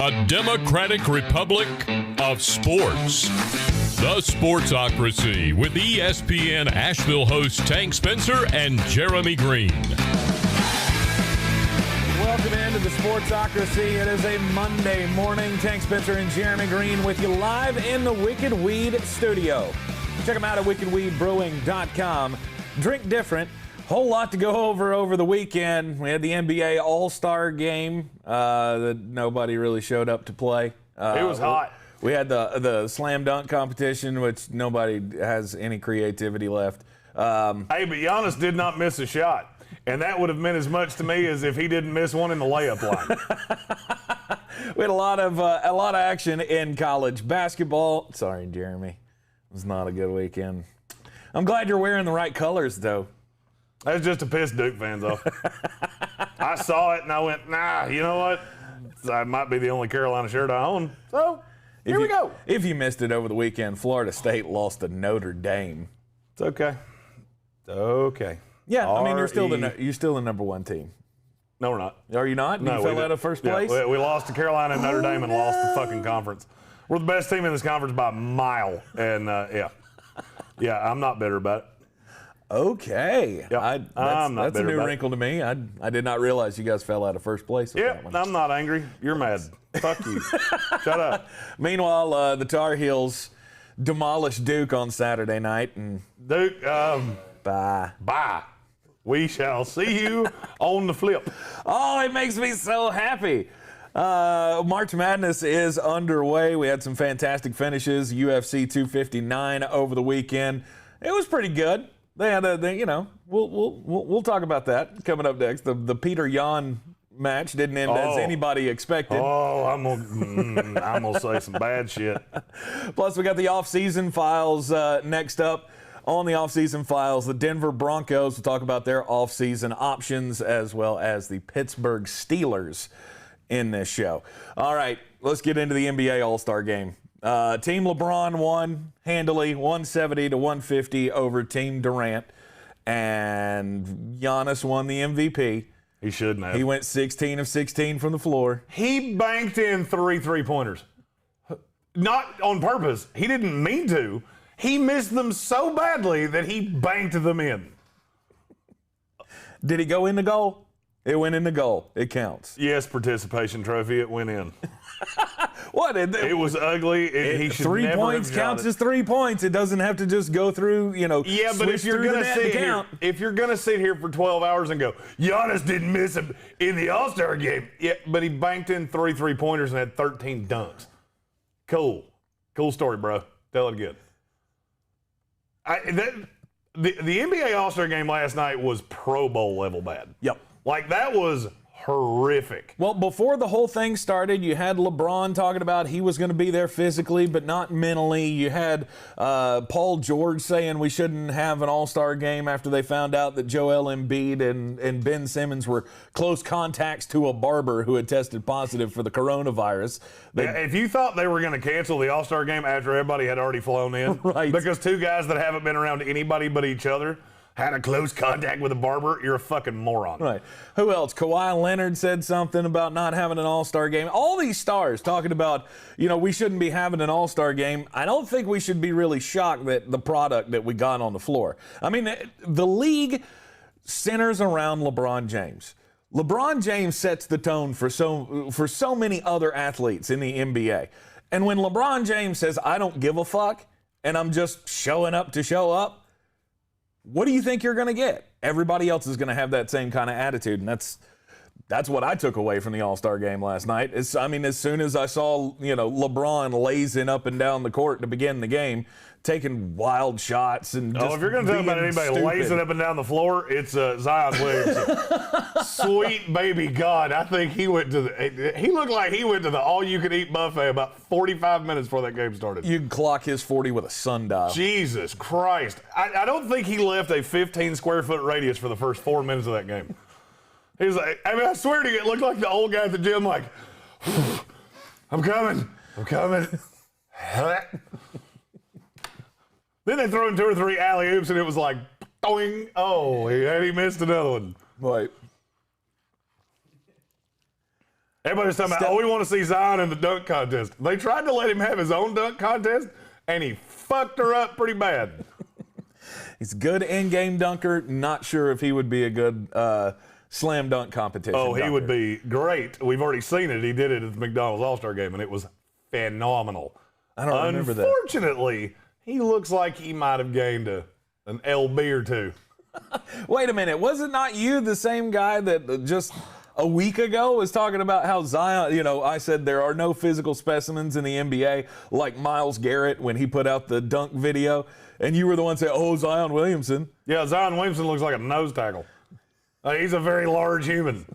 the Democratic Republic of Sports. The Sportsocracy with ESPN Asheville hosts Tank Spencer and Jeremy Greene. Welcome into the Sportsocracy. It is a Monday morning. Tank Spencer and Jeremy Greene with you live in the Wicked Weed studio. Check them out at wickedweedbrewing.com. Drink different. Whole lot to go over the weekend. We had the NBA All-Star game that nobody really showed up to play. It was hot. We had the slam dunk competition, which nobody has any creativity left. Hey, but Giannis did not miss a shot. And that would have meant as much to me as if he didn't miss one in the layup line. We had a lot of action in college basketball. Sorry, Jeremy. It was not a good weekend. I'm glad you're wearing the right colors, though. That's just to piss Duke fans off. I saw it and I went, nah, you know what? That might be the only Carolina shirt I own. So, here we go. If you missed it over the weekend, Florida State lost to Notre Dame. It's okay. It's okay. Yeah, I mean, you're still the number one team. No, we're not. Are you not? No, you fell out of first place? Yeah, we lost to Carolina and Notre Dame and lost the fucking conference. We're the best team in this conference by a mile. And, yeah, I'm not bitter about it. Okay. Yep. That's a new wrinkle to me. I did not realize you guys fell out of first place. Yeah, I'm not angry. You're mad. Fuck you. Shut up. Meanwhile, the Tar Heels demolished Duke on Saturday night. And Duke, bye. We shall see you on the flip. Oh, it makes me so happy. March Madness is underway. We had some fantastic finishes. UFC 259 over the weekend. It was pretty good. They had we'll talk about that coming up next. The Peter Yan match didn't end as anybody expected. Oh, I'm gonna say some bad shit. Plus, we got the Offseason Files next up. On the Offseason Files, the Denver Broncos. We'll talk about their offseason options as well as the Pittsburgh Steelers in this show. All right, let's get into the NBA All-Star Game. Team LeBron won handily, 170 to 150 over Team Durant, and Giannis won the MVP. He shouldn't have. He went 16 of 16 from the floor. He banked in 3 3-pointers. Not on purpose. He didn't mean to. He missed them so badly that he banked them in. Did he go in the goal? It went in the goal. It counts. Yes, participation trophy. It went in. What? It was ugly. He should 3 never points have counts as 3 points. It doesn't have to just go through, Yeah, but if you're gonna sit here for 12 hours and go, Giannis didn't miss him in the All-Star game. Yeah, but he banked in 3 3-pointers and had 13 dunks. Cool story, bro. Tell it again. The NBA All-Star game last night was Pro Bowl level bad. Yep. Like, that was horrific. Well, before the whole thing started, you had LeBron talking about he was going to be there physically but not mentally. You had Paul George saying we shouldn't have an all-star game after they found out that Joel Embiid and Ben Simmons were close contacts to a barber who had tested positive for the coronavirus. If you thought they were going to cancel the all-star game after everybody had already flown in, right, because two guys that haven't been around anybody but each other had a close contact with a barber, you're a fucking moron. Right. Who else? Kawhi Leonard said something about not having an all-star game. All these stars talking about, we shouldn't be having an all-star game. I don't think we should be really shocked that the product that we got on the floor. I mean, the league centers around LeBron James. LeBron James sets the tone for so many other athletes in the NBA. And when LeBron James says, I don't give a fuck, and I'm just showing up to show up, what do you think you're going to get? Everybody else is going to have that same kind of attitude, and that's what I took away from the All-Star game last night. As soon as I saw, LeBron lazing up and down the court to begin the game, taking wild shots and just if you're going to talk about anybody lazing up and down the floor, it's Zion Williamson. Sweet baby God, I think he looked like he went to the all-you-can-eat buffet about 45 minutes before that game started. You can clock his 40 with a sundial. Jesus Christ. I don't think he left a 15-square-foot radius for the first 4 minutes of that game. He was like, I swear to you, it looked like the old guy at the gym, like, I'm coming. Then they throw in 2 or 3 alley-oops, and it was like, boing. Oh, he missed another one. Right. Everybody's talking about, we want to see Zion in the dunk contest. They tried to let him have his own dunk contest, and he fucked her up pretty bad. He's a good in-game dunker. Not sure if he would be a good slam dunk competition dunker. He would be great. We've already seen it. He did it at the McDonald's All-Star Game, and it was phenomenal. I don't remember that. Unfortunately, he looks like he might have gained an LB or two. Wait a minute. Was it not you, the same guy that just a week ago was talking about how Zion, I said there are no physical specimens in the NBA like Myles Garrett when he put out the dunk video, and you were the one saying, Zion Williamson. Yeah, Zion Williamson looks like a nose tackle. He's a very large human,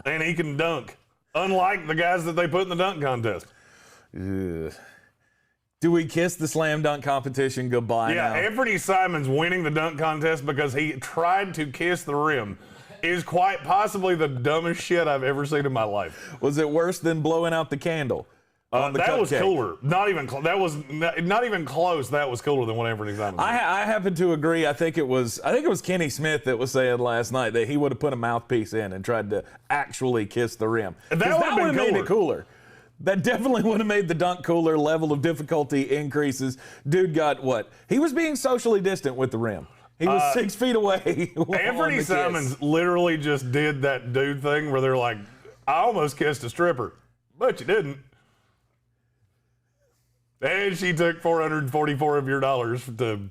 and he can dunk, unlike the guys that they put in the dunk contest. Ugh. Do we kiss the slam dunk competition goodbye now? Anthony Simons winning the dunk contest because he tried to kiss the rim is quite possibly the dumbest shit I've ever seen in my life. Was it worse than blowing out the candle? That was cooler. Not even that was not even close. That was cooler than what Anthony Simons did. I happen to agree. I think it was Kenny Smith that was saying last night that he would have put a mouthpiece in and tried to actually kiss the rim. That would have made it cooler. That definitely would have made the dunk cooler. Level of difficulty increases. Dude got what? He was being socially distant with the rim. He was 6 feet away. Anthony Simons literally just did that dude thing where they're like, I almost kissed a stripper, but you didn't. And she took $444 of your dollars to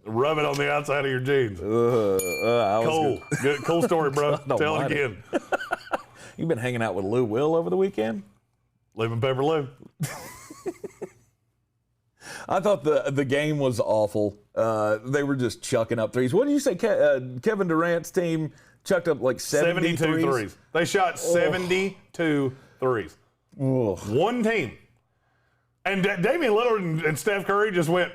rub it on the outside of your jeans. Cool. Good, cool story, bro. Tell it again. You've been hanging out with Lou Will over the weekend? Lemon Pepper Lou. I thought the game was awful. They were just chucking up threes. What did you say? Kevin Durant's team chucked up like 72 threes. They shot 72 threes. One team. And Damian Lillard and Steph Curry just went,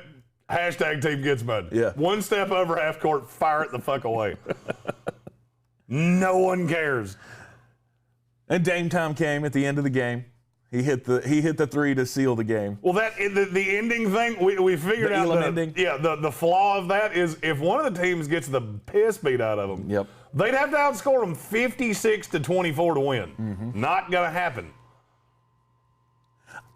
#team gets mud. Yeah. One step over half court, fire it the fuck away. No one cares. And Dame time came at the end of the game. He hit the three to seal the game. Well, the ending thing, we figured out the flaw of that is if one of the teams gets the piss beat out of them, they'd have to outscore them 56-24 to win. Mm-hmm. Not gonna happen.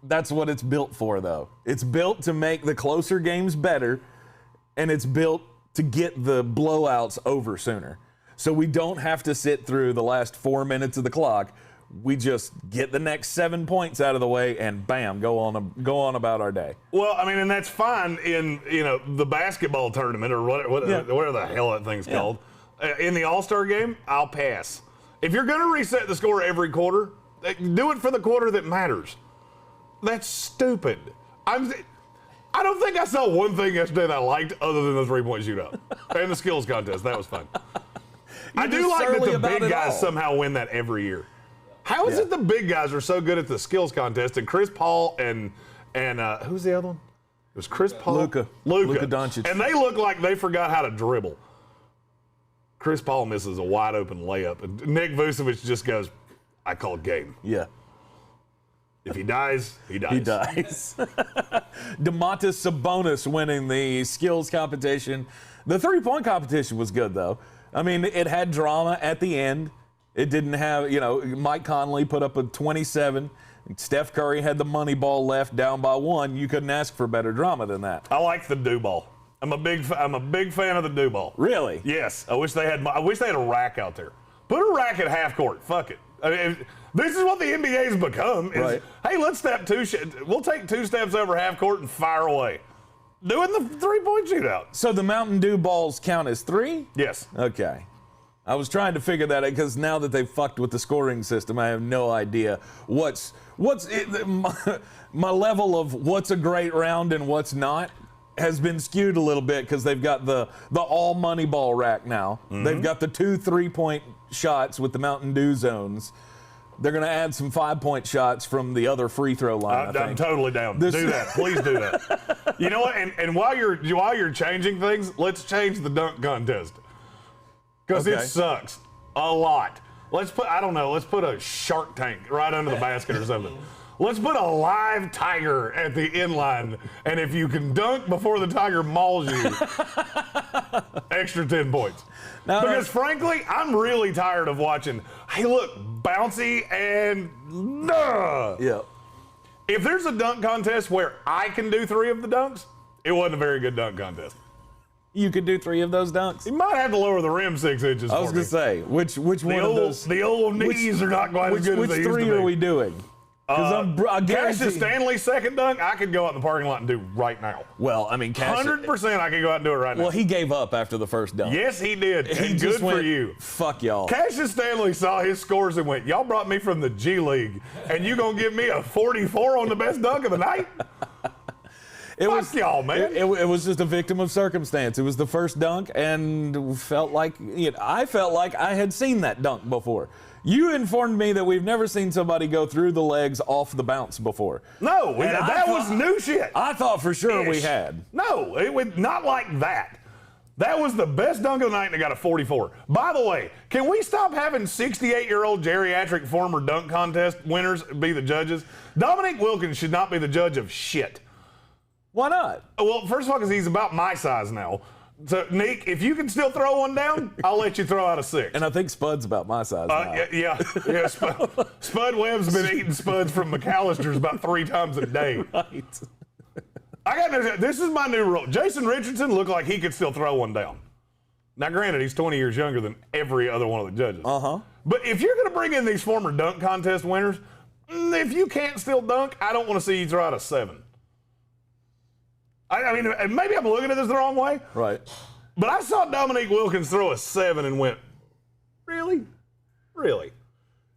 That's what it's built for, though. It's built to make the closer games better, and it's built to get the blowouts over sooner. So we don't have to sit through the last 4 minutes of the clock. We just get the next 7 points out of the way and bam, go on about our day. Well, I mean, and that's fine in the basketball tournament or whatever the hell that thing's called. In the All-Star game, I'll pass. If you're going to reset the score every quarter, do it for the quarter that matters. That's stupid. I don't think I saw one thing yesterday that I liked other than the three-point shootout and the skills contest. That was fun. I do like that the big guys somehow win that every year. How is it the big guys are so good at the skills contest? And Chris Paul and who's the other one? It was Chris Paul. Luka Doncic. And they look like they forgot how to dribble. Chris Paul misses a wide open layup. And Nick Vucevic just goes, I call game. Yeah. If he dies, he dies. He dies. Domantas Sabonis winning the skills competition. The three-point competition was good, though. I mean, it had drama at the end. It didn't have, Mike Conley put up a 27. Steph Curry had the money ball left down by 1. You couldn't ask for better drama than that. I like the do ball. I'm a big fan of the do ball. Really? Yes. I wish they had a rack out there. Put a rack at half court. Fuck it. I mean, this is what the NBA's become. Is, hey, let's we'll take 2 steps over half court and fire away. Doing the three-point shootout. So the Mountain Dew balls count as 3? Yes. Okay. I was trying to figure that out because now that they've fucked with the scoring system, I have no idea what's my level of what's a great round and what's not has been skewed a little bit because they've got the all money ball rack now. Mm-hmm. They've got the 2 3-point shots with the Mountain Dew zones. They're going to add some 5-point shots from the other free throw line. I'm totally down. Do that. Please do that. You know what? And while you're changing things, let's change the dunk contest. Because it sucks a lot. Let's put a Shark Tank right under the basket or something. Let's put a live tiger at the inline, and if you can dunk before the tiger mauls you, extra 10 points. Because frankly, I'm really tired of watching Hey, look, bouncy and Yeah. If there's a dunk contest where I can do 3 of the dunks, it wasn't a very good dunk contest. You could do 3 of those dunks? You might have to lower the rim 6 inches. I was going to say, which one of those? The old knees are not quite as good as they used to be. Which 3 are we doing? Cassius Stanley's second dunk, I could go out in the parking lot and do right now. Well, I mean, 100% I could go out and do it right now. Well, he gave up after the first dunk. Yes, he did. He And just good went, for you. Fuck y'all. Cassius Stanley saw his scores and went, y'all brought me from the G League, and you going to give me a 44 on the best dunk of the night? Fuck y'all, man. It was just a victim of circumstance. It was the first dunk, and I felt like I had seen that dunk before. You informed me that we've never seen somebody go through the legs off the bounce before. No, that was new shit. I thought for sure we had. No, it was not like that. That was the best dunk of the night, and it got a 44. By the way, can we stop having 68-year-old geriatric former dunk contest winners be the judges? Dominique Wilkins should not be the judge of shit. Why not? Well, first of all, because he's about my size now. So, Nick, if you can still throw one down, I'll let you throw out a 6. And I think Spud's about my size now. Yeah. Spud Webb's been eating Spuds from McAllister's about 3 times a day. Right. This is my new rule. Jason Richardson looked like he could still throw one down. Now, granted, he's 20 years younger than every other one of the judges. Uh-huh. But if you're going to bring in these former dunk contest winners, if you can't still dunk, I don't want to see you throw out a 7. I mean, maybe I'm looking at this the wrong way. Right. But I saw Dominique Wilkins throw a 7 and went, really? Really?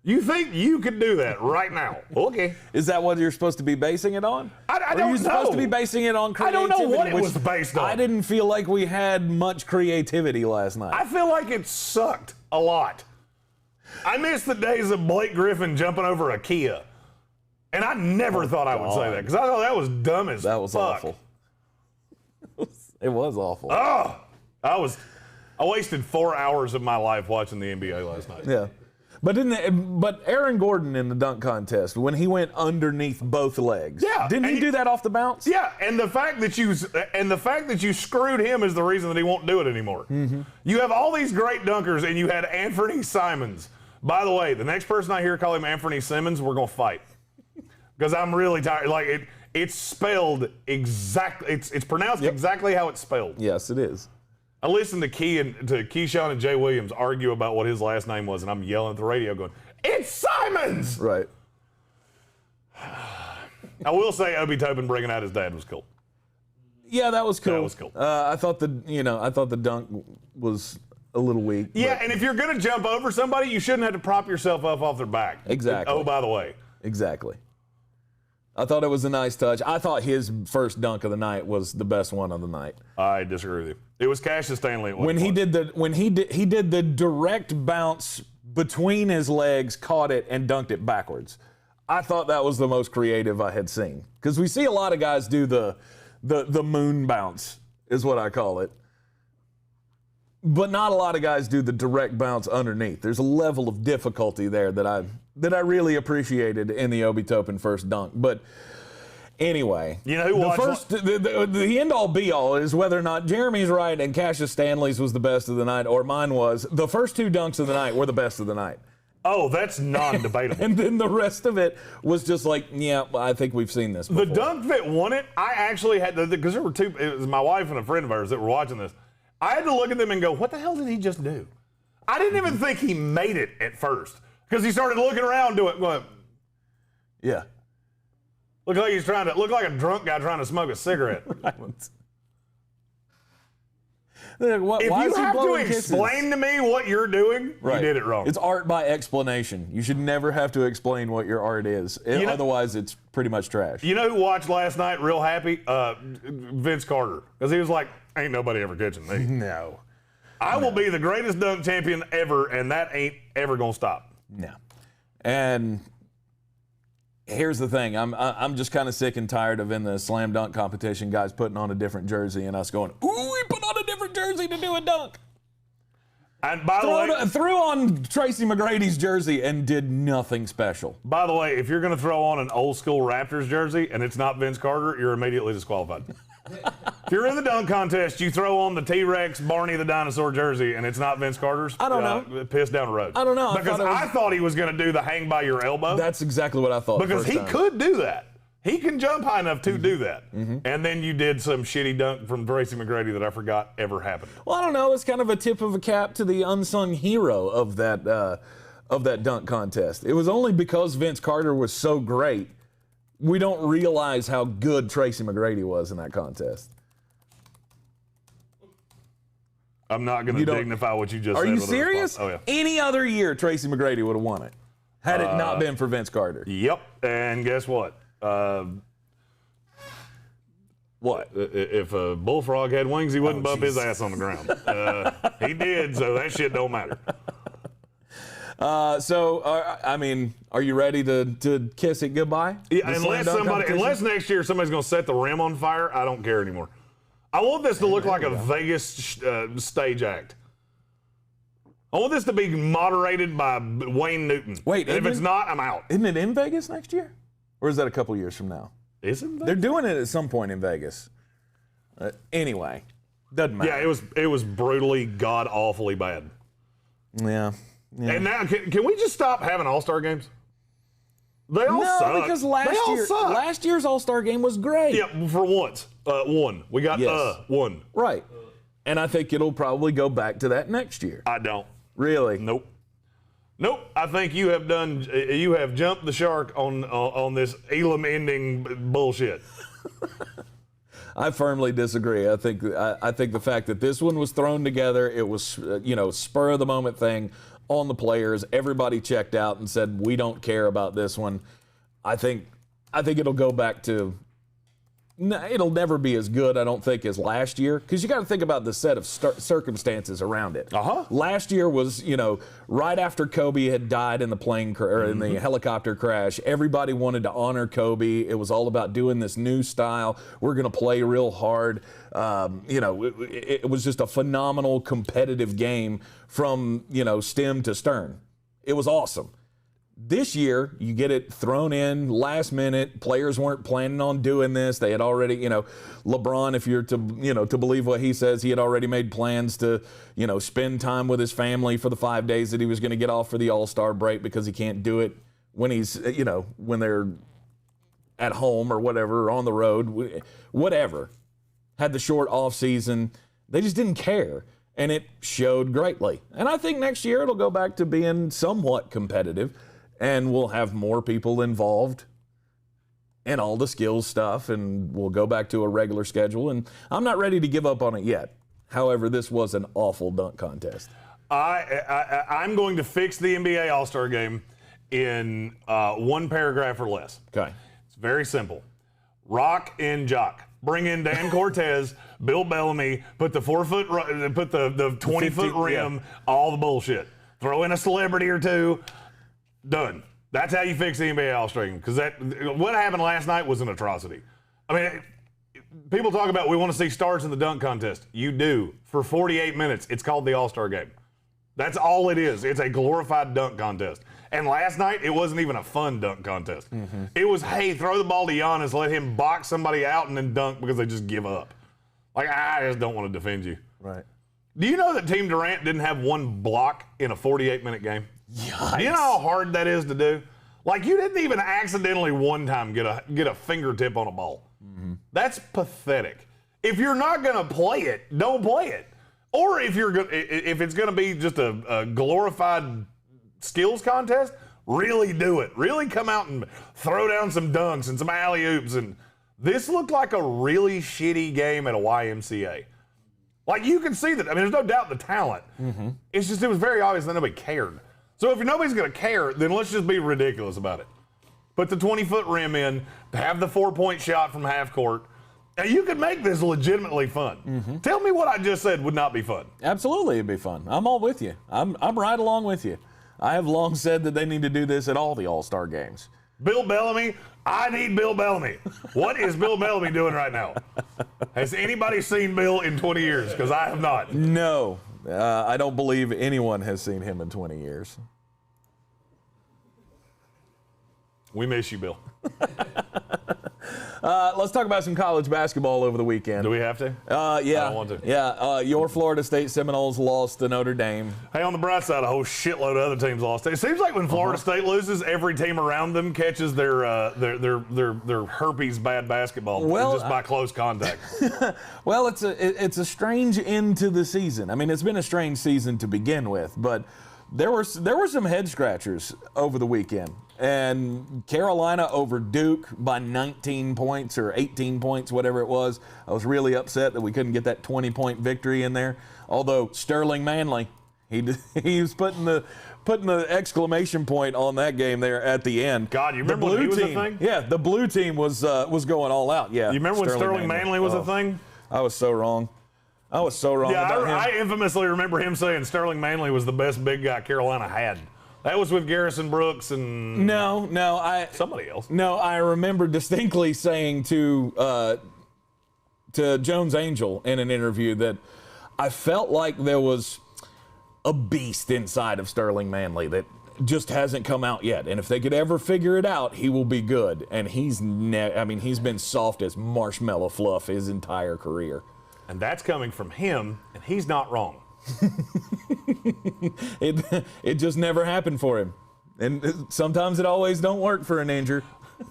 You think you could do that right now? Okay. Is that what you're supposed to be basing it on? I don't know. Are you know. supposed to be basing it on creativity? I don't know what it was based on. I didn't feel like we had much creativity last night. I feel like it sucked a lot. I miss the days of Blake Griffin jumping over a Kia. And I never thought I would say that because I thought that was dumb as fuck. That was awful. It was awful. Oh, I wasted 4 hours of my life watching the NBA last night. Yeah. But Aaron Gordon in the dunk contest, when he went underneath both legs, didn't he do that off the bounce? Yeah, and the fact that you screwed him is the reason that he won't do it anymore. Mm-hmm. You have all these great dunkers, and you had Anthony Simons. By the way, the next person I hear call him Anthony Simmons, we're gonna fight because I'm really tired. Like it's spelled exactly. It's pronounced exactly how it's spelled. Yes, it is. I listened to Keyshawn and Jay Williams argue about what his last name was, and I'm yelling at the radio going, "It's Simons!" Right. I will say Obi Toppin bringing out his dad was cool. Yeah, that was cool. That was cool. I thought the dunk was a little weak. Yeah, and if you're going to jump over somebody, you shouldn't have to prop yourself up off their back. Exactly. Oh, by the way. Exactly. I thought it was a nice touch. I thought his first dunk of the night was the best one of the night. I disagree with you. It was Cassius Stanley. When he did the direct bounce between his legs, caught it and dunked it backwards. I thought that was the most creative I had seen because we see a lot of guys do the moon bounce is what I call it. But not a lot of guys do the direct bounce underneath. There's a level of difficulty there that I really appreciated in the Obi Toppin first dunk. But anyway, you know who the end all be all is whether or not Jeremy's right and Cassius Stanley's was the best of the night, or mine was. The first 2 dunks of the night were the best of the night. Oh, that's non-debatable. And then the rest of it was just like, yeah, I think we've seen this before. The dunk that won it, I actually had to, because there were 2. It was my wife and a friend of ours that were watching this. I had to look at them and go, what the hell did he just do? I didn't even think he made it at first because he started looking around doing it. Yeah. Look like a drunk guy trying to smoke a cigarette. Right. If you have to explain to me what you're doing, you did it wrong. It's art by explanation. You should never have to explain what your art is. Otherwise, it's pretty much trash. You know who watched last night real happy? Vince Carter. Because he was like, ain't nobody ever catching me. No. I will be the greatest dunk champion ever, and that ain't ever going to stop. No. And here's the thing. I'm just kind of sick and tired of in the slam dunk competition guys putting on a different jersey and us going, ooh, we put on a different jersey to do a dunk. And by the way, threw on Tracy McGrady's jersey and did nothing special. By the way, if you're going to throw on an old school Raptors jersey and it's not Vince Carter, you're immediately disqualified. If you're in the dunk contest, you throw on the T-Rex Barney the Dinosaur jersey, and it's not Vince Carter's. I don't know. Piss down the road. I don't know. Because I thought he was going to do the hang by your elbow. That's exactly what I thought. Because he could do that. He can jump high enough to do that. Mm-hmm. And then you did some shitty dunk from Tracy McGrady that I forgot ever happened. Well, I don't know. It's kind of a tip of a cap to the unsung hero of that dunk contest. It was only because Vince Carter was so great, we don't realize how good Tracy McGrady was in that contest. I'm not going to dignify what you just said. Are you serious? Oh, yeah. Any other year, Tracy McGrady would have won it, had it not been for Vince Carter. Yep. And guess what? What? If a bullfrog had wings, he wouldn't bump his ass on the ground. He did, so that shit don't matter. I mean, are you ready to kiss it goodbye? Yeah, unless next year somebody's going to set the rim on fire, I don't care anymore. I want this to look like a Vegas stage act. I want this to be moderated by Wayne Newton. Wait, and if it's not, I'm out. Isn't it in Vegas next year? Or is that a couple years from now? Is it in Vegas? They're doing it at some point in Vegas. Anyway, doesn't matter. Yeah, it was brutally, god-awfully bad. Yeah. And now, can we just stop having All-Star games? They all suck. No, because last year's All-Star game was great. Yeah, for once. One. We got one. Right. And I think it'll probably go back to that next year. I don't. Really? Nope. I think you have jumped the shark on this Elam-ending bullshit. I firmly disagree. I think the fact that this one was thrown together, it was spur of the moment thing on the players. Everybody checked out and said we don't care about this one. I think it'll go back to. It'll never be as good, I don't think, as last year, because you got to think about the set of circumstances around it. Last year was, right after Kobe had died in the plane in the helicopter crash. Everybody wanted to honor Kobe. It was all about doing this new style. We're going to play real hard. It was just a phenomenal competitive game from stem to stern. It was awesome. This year, you get it thrown in last minute. Players weren't planning on doing this. They had already, LeBron, if you're to believe what he says, he had already made plans to, spend time with his family for the 5 days that he was going to get off for the All-Star break because he can't do it when he's, when they're at home or whatever, or on the road, whatever. Had the short off season. They just didn't care. And it showed greatly. And I think next year it'll go back to being somewhat competitive. And we'll have more people involved in all the skills stuff, and we'll go back to a regular schedule. And I'm not ready to give up on it yet. However, this was an awful dunk contest. I'm going to fix the NBA All-Star Game in one paragraph or less. Okay. It's very simple. Rock and Jock. Bring in Dan Cortez, Bill Bellamy, put the 20-foot rim, all the bullshit. Throw in a celebrity or two. Done. That's how you fix the NBA All-Star Game. Because what happened last night was an atrocity. I mean, people talk about we want to see stars in the dunk contest. You do. For 48 minutes, it's called the All-Star Game. That's all it is. It's a glorified dunk contest. And last night, it wasn't even a fun dunk contest. Mm-hmm. It was, hey, throw the ball to Giannis, let him box somebody out and then dunk because they just give up. Like, I just don't want to defend you. Right. Do you know that Team Durant didn't have one block in a 48-minute game? Yikes. Do you know how hard that is to do? Like, you didn't even accidentally one time get a fingertip on a ball. Mm-hmm. That's pathetic. If you're not going to play it, don't play it. Or if it's going to be just a glorified skills contest, really do it. Really come out and throw down some dunks and some alley-oops. And this looked like a really shitty game at a YMCA. Like, you can see that. I mean, there's no doubt the talent. Mm-hmm. It's just, it was very obvious that nobody cared. So if nobody's going to care, then let's just be ridiculous about it. Put the 20-foot rim in, have the 4-point shot from half court. Now, you could make this legitimately fun. Mm-hmm. Tell me what I just said would not be fun. Absolutely, it'd be fun. I'm all with you. I'm right along with you. I have long said that they need to do this at all the All-Star games. Bill Bellamy, I need Bill Bellamy. What is Bill Bellamy doing right now? Has anybody seen Bill in 20 years? Because I have not. No. I don't believe anyone has seen him in 20 years. We miss you, Bill. Let's talk about some college basketball over the weekend. Do we have to? Yeah. I don't want to. Yeah. Your Florida State Seminoles lost to Notre Dame. Hey, on the bright side, a whole shitload of other teams lost. It seems like when Florida State loses, every team around them catches their herpes bad basketball just by close contact. Well, it's a strange end to the season. I mean, it's been a strange season to begin with, but there were some head scratchers over the weekend. And Carolina over Duke by 19 points or 18 points, whatever it was. I was really upset that we couldn't get that 20-point victory in there. Although Sterling Manley, he was putting the exclamation point on that game there at the end. God, you remember when he was a thing? Yeah, the blue team was going all out. Yeah. You remember when Sterling Manley was a thing? I was so wrong. Yeah, I infamously remember him saying Sterling Manley was the best big guy Carolina had. That was with Garrison Brooks and somebody else. No, I remember distinctly saying to Jones Angel in an interview that I felt like there was a beast inside of Sterling Manley that just hasn't come out yet. And if they could ever figure it out, he will be good. And he's been soft as marshmallow fluff his entire career. And that's coming from him, and he's not wrong. It just never happened for him, and sometimes it always don't work for a ninja.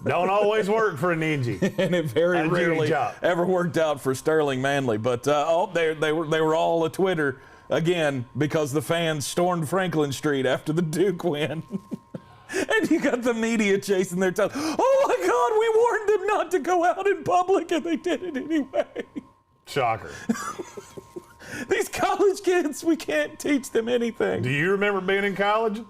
Don't always work for a ninja, and it very rarely ever worked out for Sterling Manley. But they were all a Twitter again because the fans stormed Franklin Street after the Duke win. And you got the media chasing their tail. Oh my God, we warned them not to go out in public, and they did it anyway. Shocker. These college kids, we can't teach them anything. Do you remember being in college?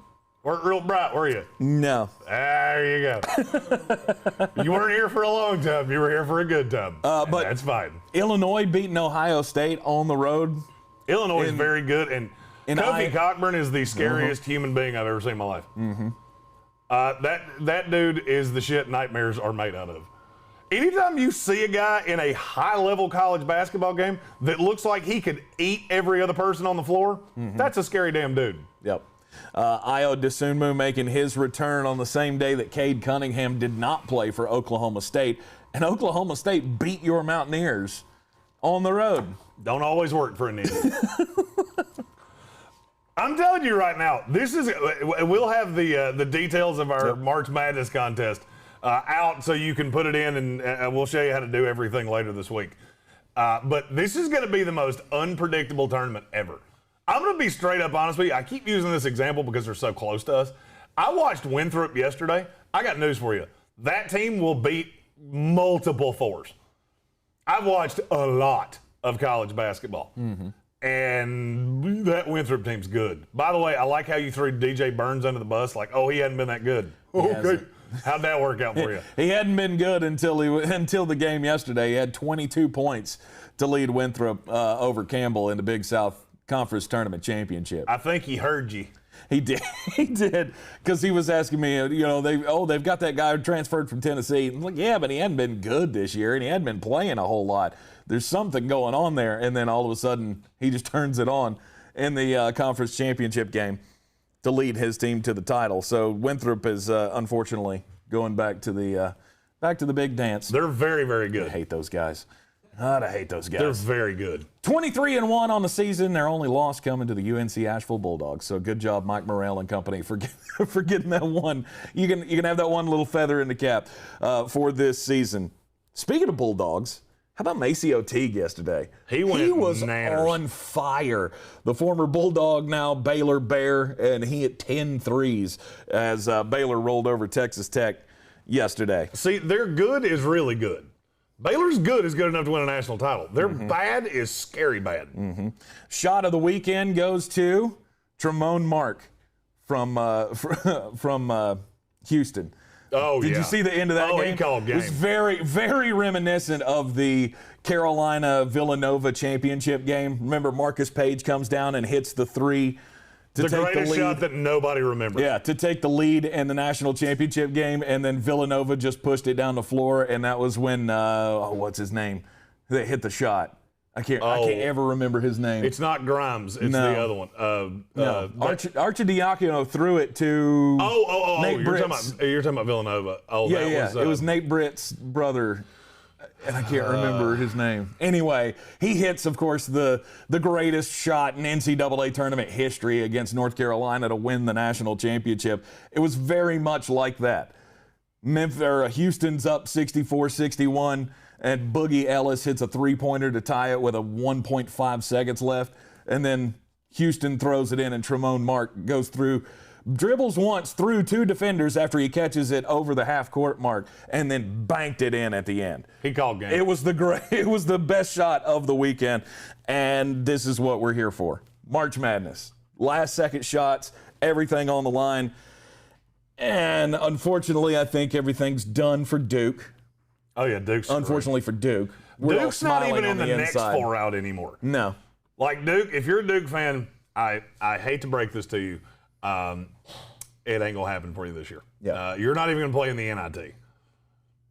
Weren't real bright, were you? No. There you go. You weren't here for a long time. You were here for a good time. But that's fine. Illinois beating Ohio State on the road. Illinois is very good, and Kofi Cockburn is the scariest human being I've ever seen in my life. That dude is the shit nightmares are made out of. Anytime you see a guy in a high-level college basketball game that looks like he could eat every other person on the floor, that's a scary damn dude. Yep. Ayo Dosunmu making his return on the same day that Cade Cunningham did not play for Oklahoma State, and Oklahoma State beat your Mountaineers on the road. Don't always work for a ninja. I'm telling you right now, we'll have the details of our March Madness contest out so you can put it in, and we'll show you how to do everything later this week. But this is going to be the most unpredictable tournament ever. I'm going to be straight up honest with you. I keep using this example because they're so close to us. I watched Winthrop yesterday. I got news for you. That team will beat multiple fours. I've watched a lot of college basketball. And that Winthrop team's good. By the way, I like how you threw DJ Burns under the bus. Like, he hadn't been that good. Okay. How'd that work out for you? He hadn't been good until the game yesterday. He had 22 points to lead Winthrop over Campbell in the Big South Conference Tournament Championship. I think he heard you. He did. He did. Because he was asking me, they've got that guy who transferred from Tennessee. I'm like, yeah, but he hadn't been good this year, and he hadn't been playing a whole lot. There's something going on there. And then all of a sudden, he just turns it on in the conference championship game to lead his team to the title. So Winthrop is unfortunately going back to the big dance. They're very, very good. I hate those guys. God, I hate those guys. They're very good. 23-1 on the season. Their only loss coming to the UNC Asheville Bulldogs. So good job, Mike Morrell and company, for getting that one. You can have that one little feather in the cap for this season. Speaking of Bulldogs, how about Maceo Teague yesterday? He was on fire. The former Bulldog, now Baylor Bear, and he hit 10 threes as Baylor rolled over Texas Tech yesterday. See, their good is really good. Baylor's good is good enough to win a national title. Their bad is scary bad. Shot of the weekend goes to Tremone Mark from Houston. Oh, Did you see the end of that game? Oh, he called game. It was very, very reminiscent of the Carolina-Villanova championship game. Remember, Marcus Page comes down and hits the three to take the lead. The greatest shot that nobody remembers. Yeah, to take the lead in the national championship game, and then Villanova just pushed it down the floor, and that was when, what's his name? They hit the shot. I can't ever remember his name. It's not Grimes. It's the other one. Arcidiacono threw it to Nate Britt's. You're talking about Villanova. It was Nate Britt's brother. And I can't remember his name. Anyway, he hits, of course, the greatest shot in NCAA tournament history against North Carolina to win the national championship. It was very much like that. Houston's up 64-61, and Boogie Ellis hits a three-pointer to tie it with a 1.5 seconds left. And then Houston throws it in, and Tremont Mark goes through, dribbles once through two defenders after he catches it over the half-court mark, and then banked it in at the end. He called game. It was the best shot of the weekend, and this is what we're here for. March Madness. Last-second shots, everything on the line. And unfortunately, I think everything's done for Duke. Oh, yeah, Duke's unfortunately for Duke. Duke's not even in the next four out anymore. No. Like Duke, if you're a Duke fan, I hate to break this to you, it ain't going to happen for you this year. Yeah. You're not even going to play in the NIT.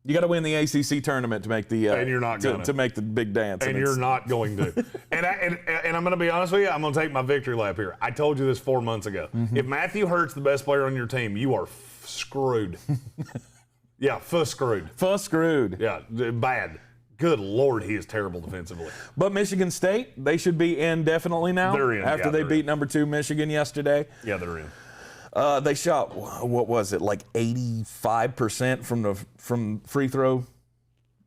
You got to win the ACC tournament to make the and you're not to make the big dance. And you're not going to. and I'm going to be honest with you. I'm going to take my victory lap here. I told you this 4 months ago. Mm-hmm. If Matthew Hurt's the best player on your team, you are screwed. Yeah, screwed. Screwed. Yeah, bad. Good Lord, he is terrible defensively. But Michigan State, they should be in definitely now. They're in. After they beat number 2 Michigan yesterday. Yeah, they're in. They shot, what was it, like 85% from free throw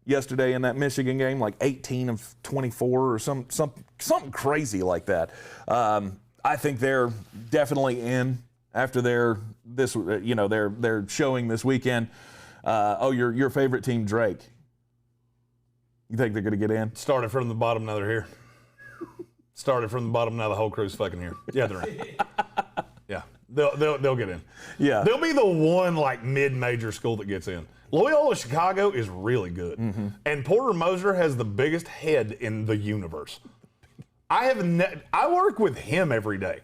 yesterday in that Michigan game, like 18 of 24 or something crazy like that. I think they're definitely in after they're showing this weekend. Your favorite team, Drake. You think they're going to get in? Started from the bottom, now they're here. Started from the bottom, now the whole crew's fucking here. Yeah, they're in. Yeah. They'll get in. Yeah. They'll be the one like mid-major school that gets in. Loyola Chicago is really good. Mm-hmm. And Porter Moser has the biggest head in the universe. I work with him every day.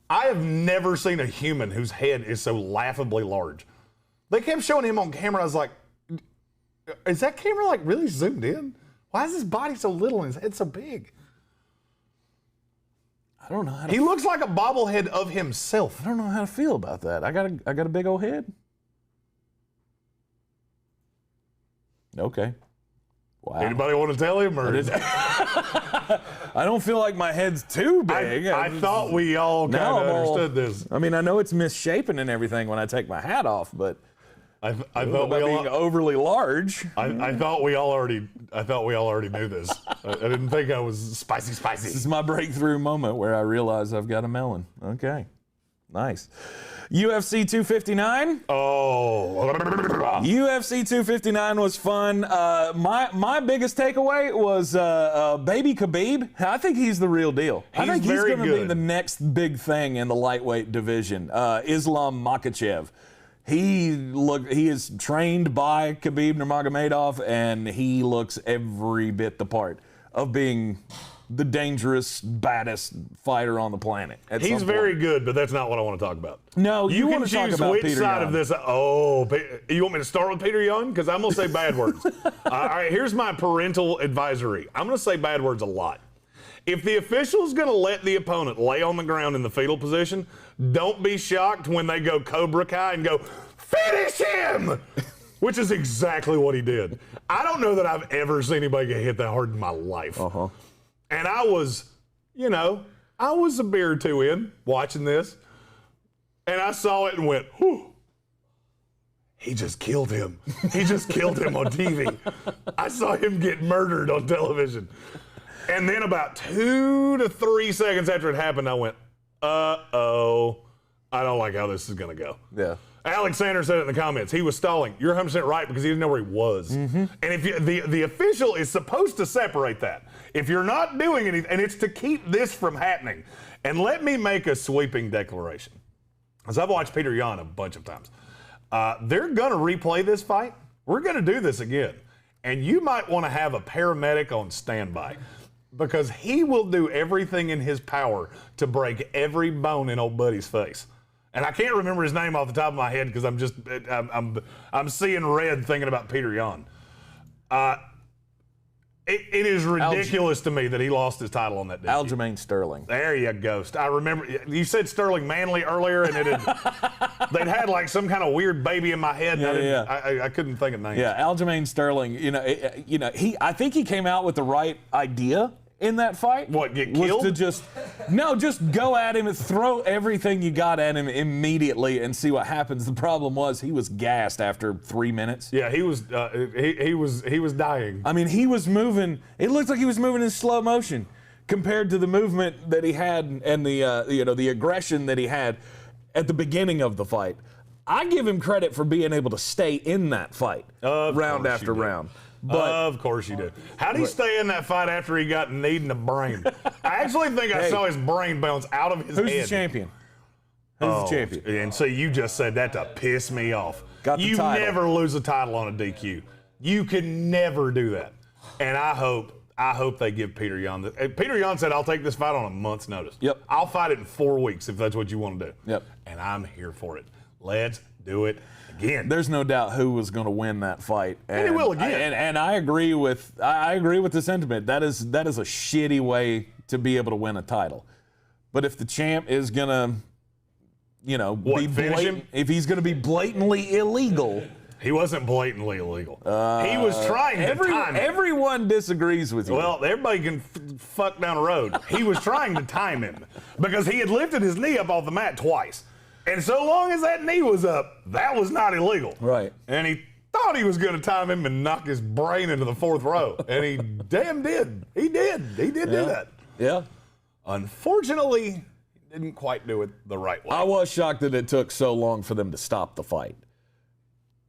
I have never seen a human whose head is so laughably large. They kept showing him on camera. I was like, is that camera like really zoomed in? Why is his body so little and his head so big? I don't know. He looks like a bobblehead of himself. I don't know how to feel about that. I got a big old head. Okay. Wow. Anybody want to tell him? Or I don't feel like my head's too big. I thought we all kind of understood this. I mean, I know it's misshapen and everything when I take my hat off, but I thought we being overly large. I thought we all already knew this. I didn't think I was spicy. This is my breakthrough moment where I realize I've got a melon. Okay, nice. UFC 259. Oh, UFC 259 was fun. My biggest takeaway was baby Khabib. I think he's the real deal. I think he's going to be the next big thing in the lightweight division. Islam Makhachev. He is trained by Khabib Nurmagomedov, and he looks every bit the part of being the dangerous, baddest fighter on the planet. He's very good, but that's not what I want to talk about. No, you want to talk about which Peter side Yan. of this. Oh, you want me to start with Peter Yan? Because I'm going to say bad words. All right, here's my parental advisory. I'm going to say bad words a lot. If the official's going to let the opponent lay on the ground in the fetal position, don't be shocked when they go Cobra Kai and go, finish him! Which is exactly what he did. I don't know that I've ever seen anybody get hit that hard in my life. Uh-huh. And I was a beer or two in watching this, and I saw it and went, whew. He just killed him. He just killed him on TV. I saw him get murdered on television. And then about 2 to 3 seconds after it happened, I went, uh-oh, I don't like how this is going to go. Yeah. Alexander said it in the comments. He was stalling. You're 100% right because he didn't know where he was. Mm-hmm. And if the official is supposed to separate that. If you're not doing anything, and it's to keep this from happening. And let me make a sweeping declaration. As I've watched Peter Yan a bunch of times. They're going to replay this fight. We're going to do this again. And you might want to have a paramedic on standby. Because he will do everything in his power to break every bone in old buddy's face. And I can't remember his name off the top of my head because I'm seeing red thinking about Peter Yan. It is ridiculous to me that he lost his title on that day. Aljamain Sterling. There you go. I remember you said Sterling Manley earlier, and they'd had like some kind of weird baby in my head. And I couldn't think of names. Yeah, Aljamain Sterling. I think he came out with the right idea in that fight. What, get killed? Was to just go at him and throw everything you got at him immediately and see what happens. The problem was he was gassed after 3 minutes. Yeah, he was dying. I mean, he was moving. It looked like he was moving in slow motion compared to the movement that he had and the aggression that he had at the beginning of the fight. I give him credit for being able to stay in that fight round after round. But, of course you did. How did he stay in that fight after he got kneed in the brain? I actually think I saw his brain bounce out of his head. Who's the champion? Who's the champion? And so you just said that to piss me off. You never lose a title on a DQ. You can never do that. And I hope they give Peter Yan. Peter Yan said, I'll take this fight on a month's notice. Yep. I'll fight it in 4 weeks if that's what you want to do. Yep. And I'm here for it. Let's do it again. There's no doubt who was going to win that fight, and he will again. And I agree with the sentiment. That is a shitty way to be able to win a title. But if the champ is gonna, be blatant, if he's gonna be blatantly illegal. He wasn't blatantly illegal. He was trying to time it. Everyone disagrees with you. Well, everybody can fuck down the road. He was trying to time him because he had lifted his knee up off the mat twice. And so long as that knee was up, that was not illegal. Right. And he thought he was going to time him and knock his brain into the fourth row. And he damn did. He did. He did do that. Yeah. Unfortunately, he didn't quite do it the right way. I was shocked that it took so long for them to stop the fight.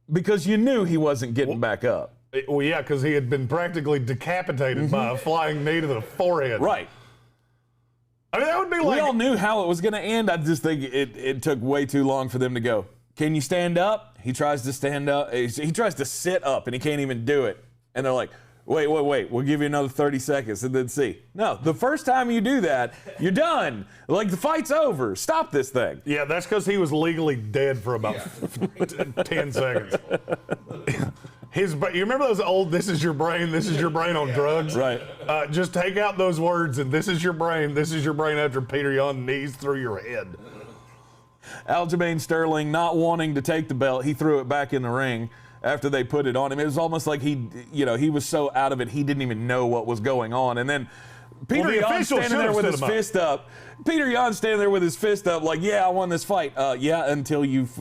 Because you knew he wasn't getting back up. Well, yeah, because he had been practically decapitated by a flying knee to the forehead. Right. I mean, that would be like... We all knew how it was going to end. I just think it took way too long for them to go, can you stand up? He tries to stand up. He tries to sit up, and he can't even do it. And they're like, wait. We'll give you another 30 seconds and then see. No, the first time you do that, you're done. Like, the fight's over. Stop this thing. Yeah, that's because he was legally dead for about 10 seconds. You remember those old this is your brain on drugs? Right. Just take out those words and this is your brain after Peter Yan knees through your head. Aljamain Sterling not wanting to take the belt, he threw it back in the ring after they put it on him. It was almost like he was so out of it he didn't even know what was going on. And then Peter Yan standing there with his fist up. Peter Yan standing there with his fist up, like, yeah, I won this fight. Yeah, until you've,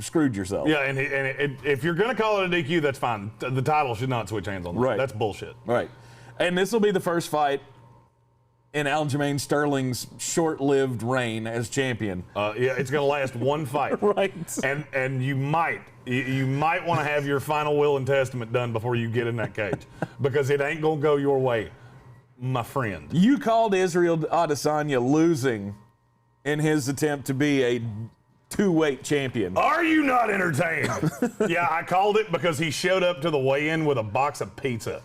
screwed yourself. Yeah, and if you're going to call it a DQ, that's fine. The title should not switch hands on that. Right. That's bullshit. Right. And this will be the first fight in Aljamain Sterling's short-lived reign as champion. Yeah, it's going to last one fight. Right. And you might want to have your final will and testament done before you get in that cage because it ain't going to go your way. My friend. You called Israel Adesanya losing in his attempt to be a two-weight champion. Are you not entertained? Yeah, I called it because he showed up to the weigh-in with a box of pizza.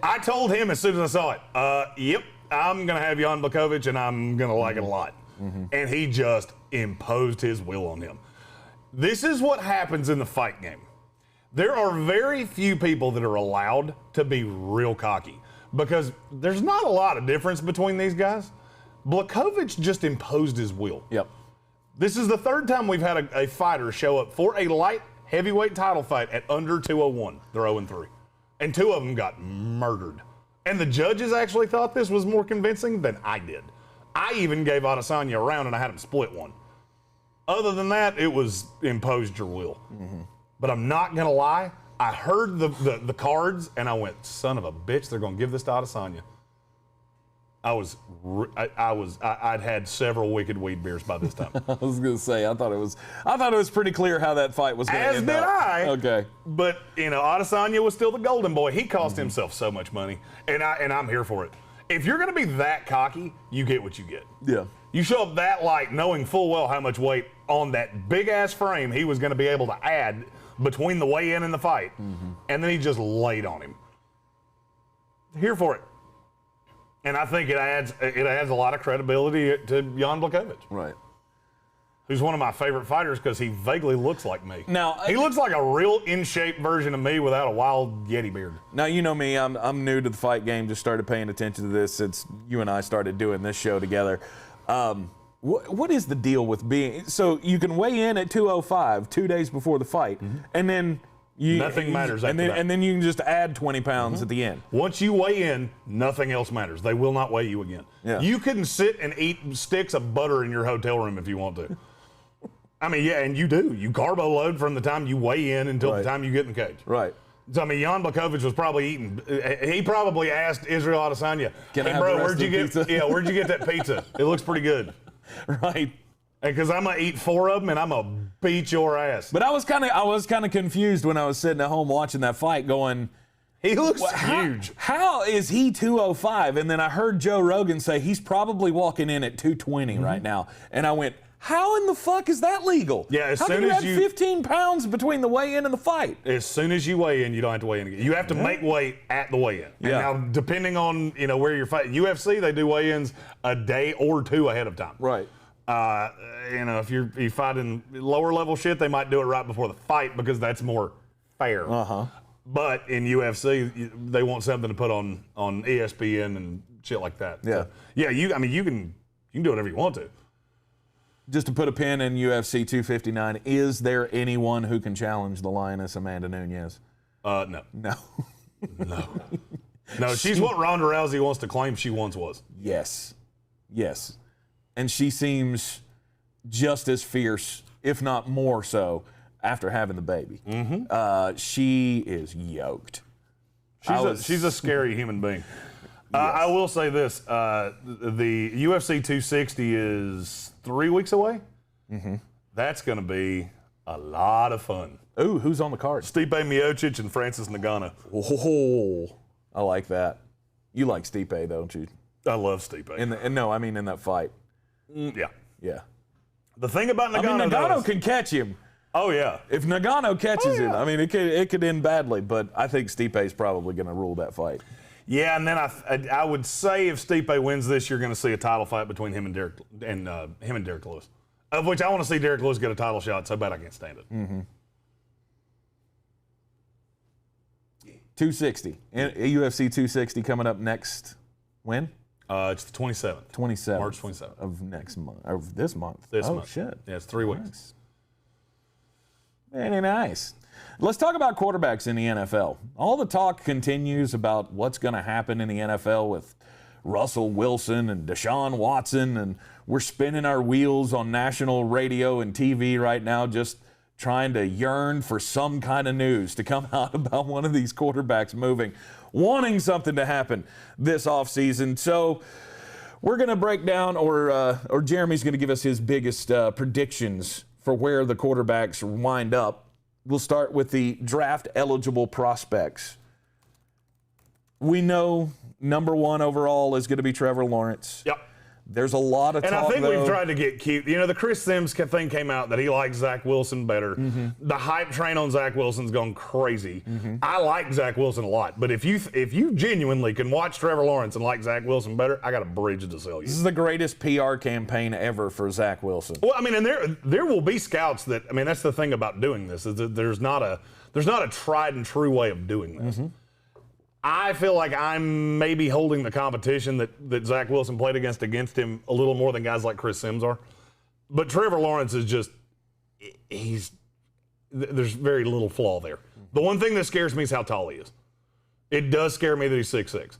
I told him as soon as I saw it, yep, I'm going to have Jan Blachowicz and I'm going to like it a lot. Mm-hmm. And he just imposed his will on him. This is what happens in the fight game. There are very few people that are allowed to be real cocky. Because there's not a lot of difference between these guys. Blachowicz just imposed his will. Yep. This is the third time we've had a fighter show up for a light heavyweight title fight at under 201. They're 0-3. And two of them got murdered. And the judges actually thought this was more convincing than I did. I even gave Adesanya a round and I had him split one. Other than that, it was imposed your will. Mm-hmm. But I'm not going to lie. I heard the cards, and I went, son of a bitch, they're going to give this to Adesanya. I'd had several Wicked Weed beers by this time. I was going to say, I thought it was pretty clear how that fight was going to end up. As did I. Okay. But, Adesanya was still the golden boy. He cost himself so much money, and I'm here for it. If you're going to be that cocky, you get what you get. Yeah. You show up that light knowing full well how much weight on that big-ass frame he was going to be able to add between the weigh-in and the fight, and then he just laid on him. Here for it. And I think it adds a lot of credibility to Jan Blachowicz. Right. who's one of my favorite fighters because he vaguely looks like me. Now he looks like a real in-shape version of me without a wild Yeti beard. Now, you know me, I'm new to the fight game, just started paying attention to this since you and I started doing this show together. What is the deal with being, so you can weigh in at 205 2 days before the fight, and then nothing matters after that. And then you can just add 20 pounds at the end. Once you weigh in, nothing else matters. They will not weigh you again. Yeah. You can sit and eat sticks of butter in your hotel room if you want to. I mean, yeah, and you do. You carbo load from the time you weigh in until the time you get in the cage. Right. So, I mean, Jan Blachowicz was probably eating. He probably asked Israel Adesanya, "Hey, bro, where'd you get that pizza? It looks pretty good." Right. Because I'm gonna eat 4 of them and I'm gonna beat your ass. But I was kind of confused when I was sitting at home watching that fight, going, he looks huge. How is he 205? And then I heard Joe Rogan say he's probably walking in at 220 right now, and I went, how in the fuck is that legal? Yeah, as How soon can you as have 15 pounds between the weigh-in and the fight? As soon as you weigh in, you don't have to weigh in again. You have to make weight at the weigh-in. Yeah. And now, depending on where you're fighting, UFC they do weigh-ins a day or 2 ahead of time. Right. If you fight in lower level shit, they might do it right before the fight because that's more fair. But in UFC, they want something to put on ESPN and shit like that. Yeah. So, yeah. You can do whatever you want to. Just to put a pin in UFC 259, is there anyone who can challenge the Lioness Amanda Nunes? No. No. No, she's what Ronda Rousey wants to claim she once was. Yes. And she seems just as fierce, if not more so, after having the baby. She is yoked. She's a scary human being. I will say this. The UFC 260 is 3 weeks away. That's going to be a lot of fun. Ooh, who's on the card? Stipe Miocic and Francis Ngannou. Oh, I like that. You like Stipe, don't you? I love Stipe. In that fight. Yeah. The thing about Ngannou, Ngannou can catch him. Oh, yeah. If Ngannou catches him, it could end badly, but I think Stipe's probably going to rule that fight. Yeah, and then I would say if Stipe wins this, you're going to see a title fight between him and Derek Lewis, of which I want to see Derek Lewis get a title shot so bad I can't stand it. 260. UFC 260 coming up next. When? It's the 27th. 27th. March 27th. Of next month. Of this month. This month. month. Shit. Yeah, it's 3 weeks. Very nice. Let's talk about quarterbacks in the NFL. All the talk continues about what's going to happen in the NFL with Russell Wilson and Deshaun Watson, and we're spinning our wheels on national radio and TV right now just trying to yearn for some kind of news to come out about one of these quarterbacks moving, wanting something to happen this offseason. So we're going to break down, or Jeremy's going to give us his biggest predictions for where the quarterbacks wind up. We'll start with the draft-eligible prospects. We know number 1 overall is going to be Trevor Lawrence. Yep. There's a lot of talk, and I think though, we've tried to get cute. The Chris Sims thing came out that he likes Zach Wilson better. The hype train on Zach Wilson's gone crazy. I like Zach Wilson a lot, but if you genuinely can watch Trevor Lawrence and like Zach Wilson better, I got a bridge to sell you. This is the greatest PR campaign ever for Zach Wilson. Well, and there will be scouts that, that's the thing about doing this, is that there's not a tried and true way of doing this. I feel like I'm maybe holding the competition that Zach Wilson played against him a little more than guys like Chris Sims are. But Trevor Lawrence is just, there's very little flaw there. The one thing that scares me is how tall he is. It does scare me that he's 6'6",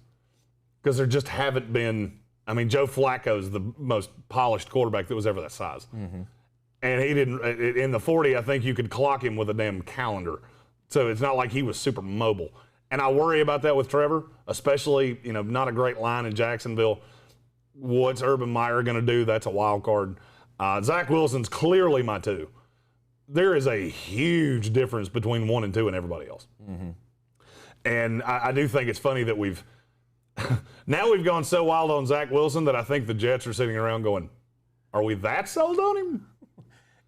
because there just haven't been, Joe Flacco is the most polished quarterback that was ever that size. And he didn't, in the 40, I think you could clock him with a damn calendar. So it's not like he was super mobile. And I worry about that with Trevor, especially, not a great line in Jacksonville. What's Urban Meyer going to do? That's a wild card. Zach Wilson's clearly my 2. There is a huge difference between 1 and 2 and everybody else. And I do think it's funny that we've gone so wild on Zach Wilson that I think the Jets are sitting around going, are we that sold on him?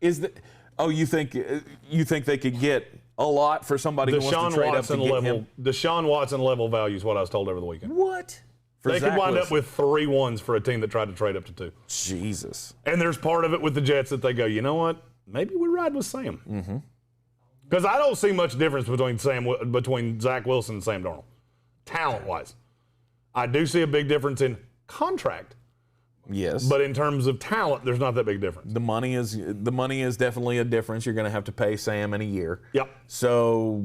You think they could get a lot for somebody who wants to trade up to get him? Deshaun Watson level value is what I was told over the weekend. What? They Zach could wind Wilson. up with 3 ones for a team that tried to trade up to 2. Jesus. And there's part of it with the Jets that they go, you know what? Maybe we ride with Sam. Because I don't see much difference between Zach Wilson and Sam Darnold, talent-wise. I do see a big difference in contract. Yes. But in terms of talent, there's not that big difference. The money is definitely a difference. You're going to have to pay Sam in a year. Yep. So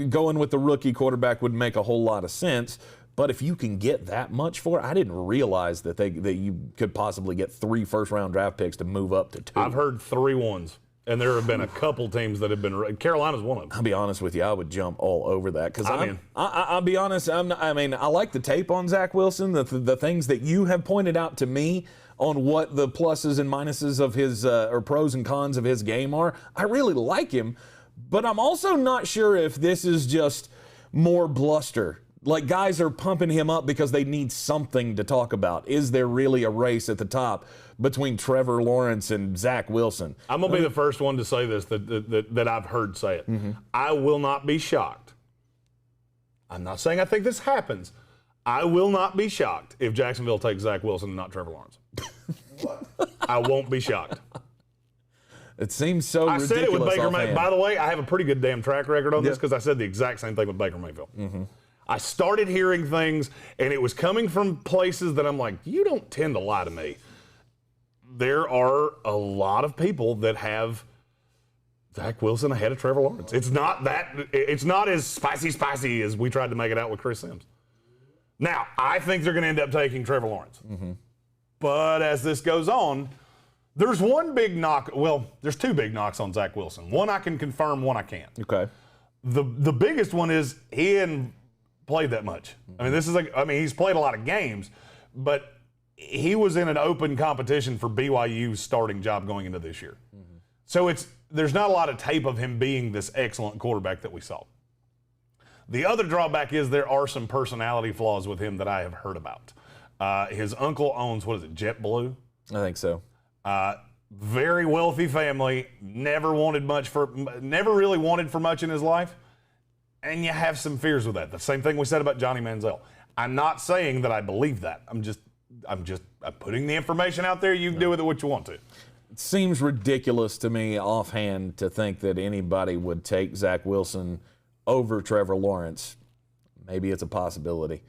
going with the rookie quarterback would make a whole lot of sense. But if you can get that much for it, I didn't realize that you could possibly get 3 first-round draft picks to move up to 2. I've heard 3 ones, and there have been a couple teams that have been. Carolina's one of them. I'll be honest with you, I would jump all over that because I'll be honest. I like the tape on Zach Wilson, the things that you have pointed out to me on what the pluses and minuses of his or pros and cons of his game are. I really like him, but I'm also not sure if this is just more bluster. Like, guys are pumping him up because they need something to talk about. Is there really a race at the top between Trevor Lawrence and Zach Wilson? I'm going to be the first one to say this that I've heard say it. I will not be shocked. I'm not saying I think this happens. I will not be shocked if Jacksonville takes Zach Wilson and not Trevor Lawrence. I won't be shocked. It seems so ridiculous. I said it with Baker Mayfield. offhand. By the way, I have a pretty good damn track record on this because I said the exact same thing with Baker Mayfield. I started hearing things, and it was coming from places that I'm like, you don't tend to lie to me. There are a lot of people that have Zach Wilson ahead of Trevor Lawrence. It's not as spicy as we tried to make it out with Chris Sims. Now, I think they're going to end up taking Trevor Lawrence. But as this goes on, there's one big knock. Well, there's 2 big knocks on Zach Wilson. One I can confirm, one I can't. Okay. The biggest one is he hadn't played that much. He's played a lot of games, but he was in an open competition for BYU's starting job going into this year. So there's not a lot of tape of him being this excellent quarterback that we saw. The other drawback is there are some personality flaws with him that I have heard about. His uncle owns, JetBlue? I think so. Very wealthy family, never really wanted for much in his life. And you have some fears with that. The same thing we said about Johnny Manziel. I'm not saying that I believe that. I'm putting the information out there. You do with it what you want to. It seems ridiculous to me offhand to think that anybody would take Zach Wilson over Trevor Lawrence. Maybe it's a possibility.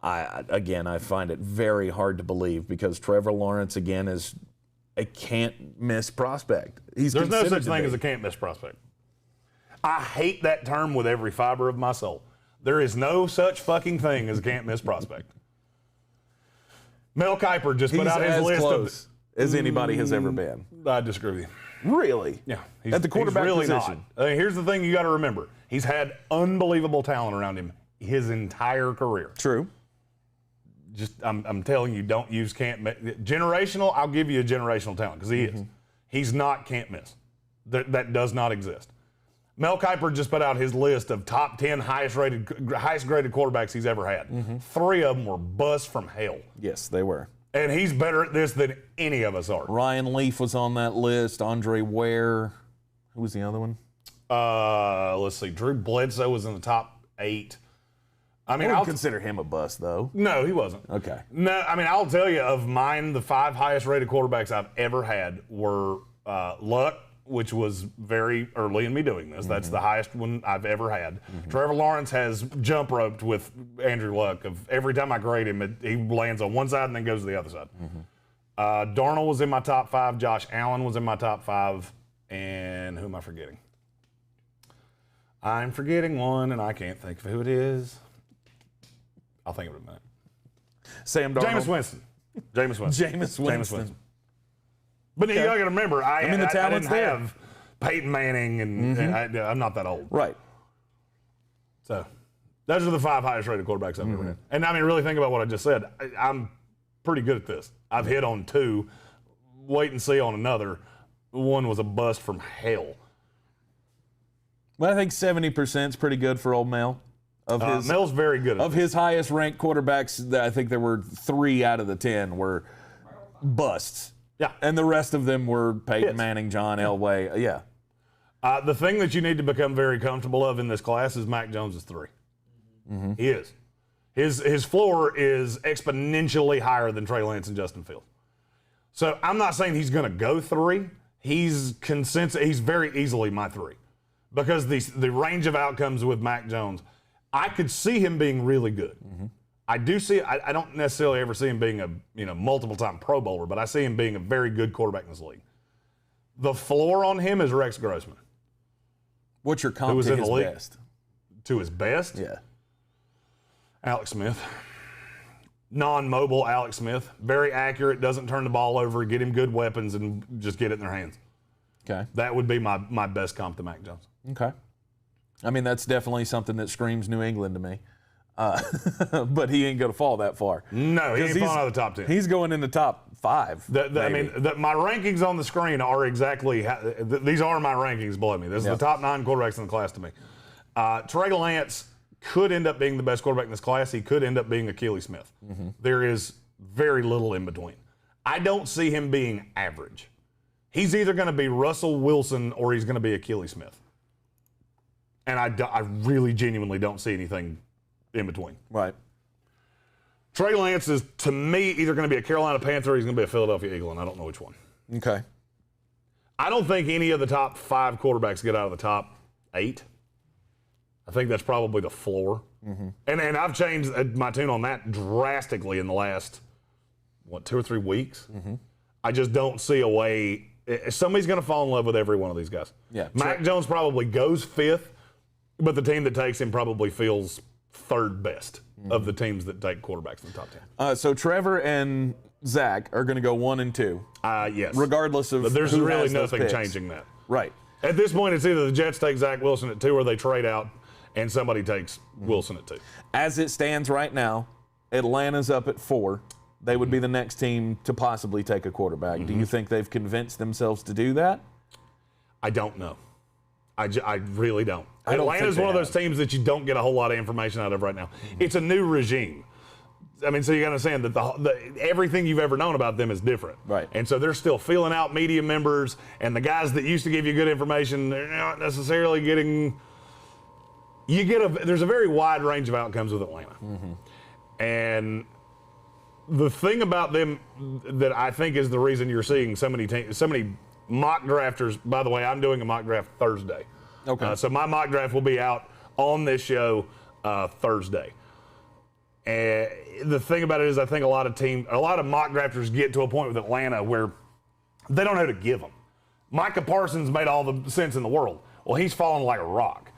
I find it very hard to believe because Trevor Lawrence, again, is a can't-miss prospect. There's no such thing as a can't-miss prospect. I hate that term with every fiber of my soul. There is no such fucking thing as a can't-miss prospect. Mel Kiper just put out his list close as anybody has ever been. I disagree with you. Really? Yeah. At the quarterback really position? Not. Here's the thing you got to remember. He's had unbelievable talent around him his entire career. True. I'm telling you, don't use generational. I'll give you a generational talent because he is. He's not can't miss. That does not exist. Mel Kiper just put out his list of top 10 highest graded quarterbacks he's ever had. 3 of them were busts from hell. Yes, they were. And he's better at this than any of us are. Ryan Leaf was on that list. Andre Ware. Who was the other one? Let's see. Drew Bledsoe was in the top 8. I wouldn't consider him a bust, though. No, he wasn't. Okay. No, I'll tell you, of mine, the 5 highest rated quarterbacks I've ever had were Luck, which was very early in me doing this. That's the highest one I've ever had. Trevor Lawrence has jump roped with Andrew Luck. Of every time I grade him, he lands on one side and then goes to the other side. Darnold was in my top 5. Josh Allen was in my top 5. And who am I forgetting? I'm forgetting one, and I can't think of who it is. I'll think of it in a minute. Sam Darnold. Jameis Winston. But you got to remember, I didn't have Peyton Manning, and I'm not that old. Right. So those are the 5 highest rated quarterbacks I've ever had. And really think about what I just said. I'm pretty good at this. I've hit on 2. Wait and see on another. One was a bust from hell. Well, I think 70% is pretty good for old Mel. Mel's very good at his highest ranked quarterbacks, I think there were 3 out of the 10 were busts. Yeah. And the rest of them were Peyton Manning, John Elway. Yeah. The thing that you need to become very comfortable of in this class is Mac Jones is 3. He is. His floor is exponentially higher than Trey Lance and Justin Fields. So I'm not saying he's going to go 3. He's very easily my 3 because the range of outcomes with Mac Jones, I could see him being really good. Mm-hmm. I don't necessarily ever see him being a multiple-time Pro Bowler, but I see him being a very good quarterback in this league. The floor on him is Rex Grossman. What's your comp to his best? To his best? Yeah. Alex Smith. Non-mobile Alex Smith. Very accurate, doesn't turn the ball over, get him good weapons, and just get it in their hands. Okay. That would be my best comp to Mac Jones. Okay. I mean, that's definitely something that screams New England to me. But he ain't going to fall that far. No, he ain't falling out of the top 10. He's going in the top 5. My rankings on the screen are exactly these are my rankings below me. This is the top 9 quarterbacks in the class to me. Trey Lance could end up being the best quarterback in this class. He could end up being Achilles Smith. Mm-hmm. There is very little in between. I don't see him being average. He's either going to be Russell Wilson or he's going to be Achilles Smith. And I really genuinely don't see anything in between. Right. Trey Lance is, to me, either going to be a Carolina Panther or he's going to be a Philadelphia Eagle, and I don't know which one. Okay. I don't think any of the top 5 quarterbacks get out of the top 8. I think that's probably the floor. Mm-hmm. And I've changed my tune on that drastically in the last, 2 or 3 weeks. Mm-hmm. I just don't see a way. Somebody's going to fall in love with every one of these guys. Yeah. Mac Jones probably goes 5th, but the team that takes him probably feels 3rd best of the teams that take quarterbacks in the top 10. So Trevor and Zach are going to go 1 and 2. Yes. Regardless of but there's who really has nothing changing that. Right. At this point, it's either the Jets take Zach Wilson at 2 or they trade out and somebody takes Wilson at 2. As it stands right now, Atlanta's up at 4. They would be the next team to possibly take a quarterback. Mm-hmm. Do you think they've convinced themselves to do that? I don't know. I really don't. Atlanta's one of those teams that you don't get a whole lot of information out of right now. Mm-hmm. It's a new regime. I mean, so you got to understand that everything you've ever known about them is different. Right. And so they're still feeling out media members, and the guys that used to give you good information, they're not necessarily getting. There's a very wide range of outcomes with Atlanta. Mm-hmm. And the thing about them that I think is the reason you're seeing so many mock drafters. By the way, I'm doing a mock draft Thursday. Okay. So my mock draft will be out on this show Thursday. And the thing about it is, I think a lot of mock drafters get to a point with Atlanta where they don't know who to give them. Micah Parsons made all the sense in the world. Well, he's fallen like a rock.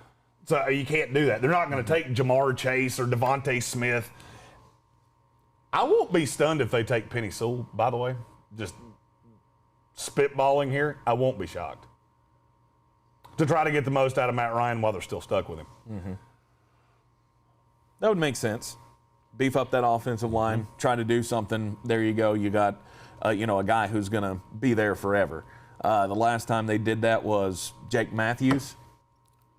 So you can't do that. They're not going to take Jamar Chase or Devontae Smith. I won't be stunned if they take Penny Sewell, by the way. Just spitballing here. I won't be shocked. To try to get the most out of Matt Ryan while they're still stuck with him. Mm-hmm. That would make sense. Beef up that offensive line, try to do something. There you go. You got, a guy who's going to be there forever. The last time they did that was Jake Matthews.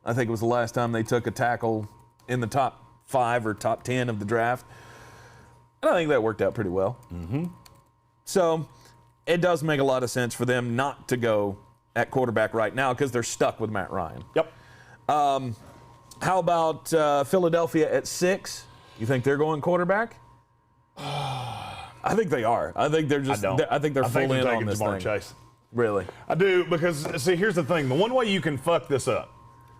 I think it was the last time they took a tackle in the top 5 or top 10 of the draft. And I think that worked out pretty well. Mm-hmm. So it does make a lot of sense for them not to go at quarterback right now because they're stuck with Matt Ryan. Yep. How about Philadelphia at 6? You think they're going quarterback? I think they are. I think they're just. I think they're full in on this thing. Chase. Really? I do, because see, here's the thing: the one way you can fuck this up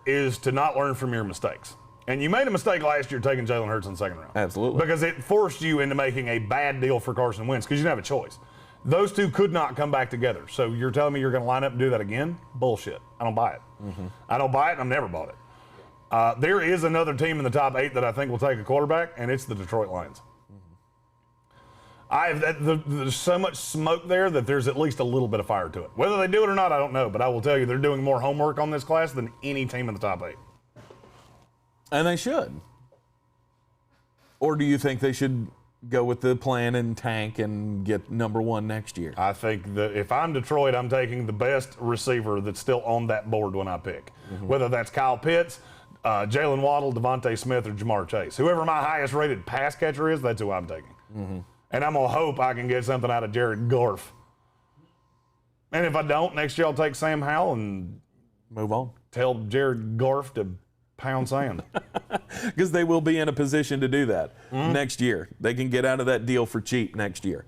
is to not learn from your mistakes. And you made a mistake last year taking Jalen Hurts in the 2nd round. Absolutely. Because it forced you into making a bad deal for Carson Wentz because you didn't have a choice. Those two could not come back together. So you're telling me you're going to line up and do that again? Bullshit. I don't buy it. Mm-hmm. I don't buy it, and I've never bought it. There is another team in the top 8 that I think will take a quarterback, and it's the Detroit Lions. There's so much smoke there that there's at least a little bit of fire to it. Whether they do it or not, I don't know. But I will tell you, they're doing more homework on this class than any team in the top 8. And they should. Or do you think they should go with the plan and tank and get number 1 next year? I think that if I'm Detroit, I'm taking the best receiver that's still on that board when I pick. Mm-hmm. Whether that's Kyle Pitts, Jalen Waddle, Devontae Smith, or Jamar Chase. Whoever my highest rated pass catcher is, that's who I'm taking. Mm-hmm. And I'm going to hope I can get something out of Jared Goff. And if I don't, next year I'll take Sam Howell and move on. Tell Jared Goff to Pound sand. Because they will be in a position to do that next year. They can get out of that deal for cheap next year.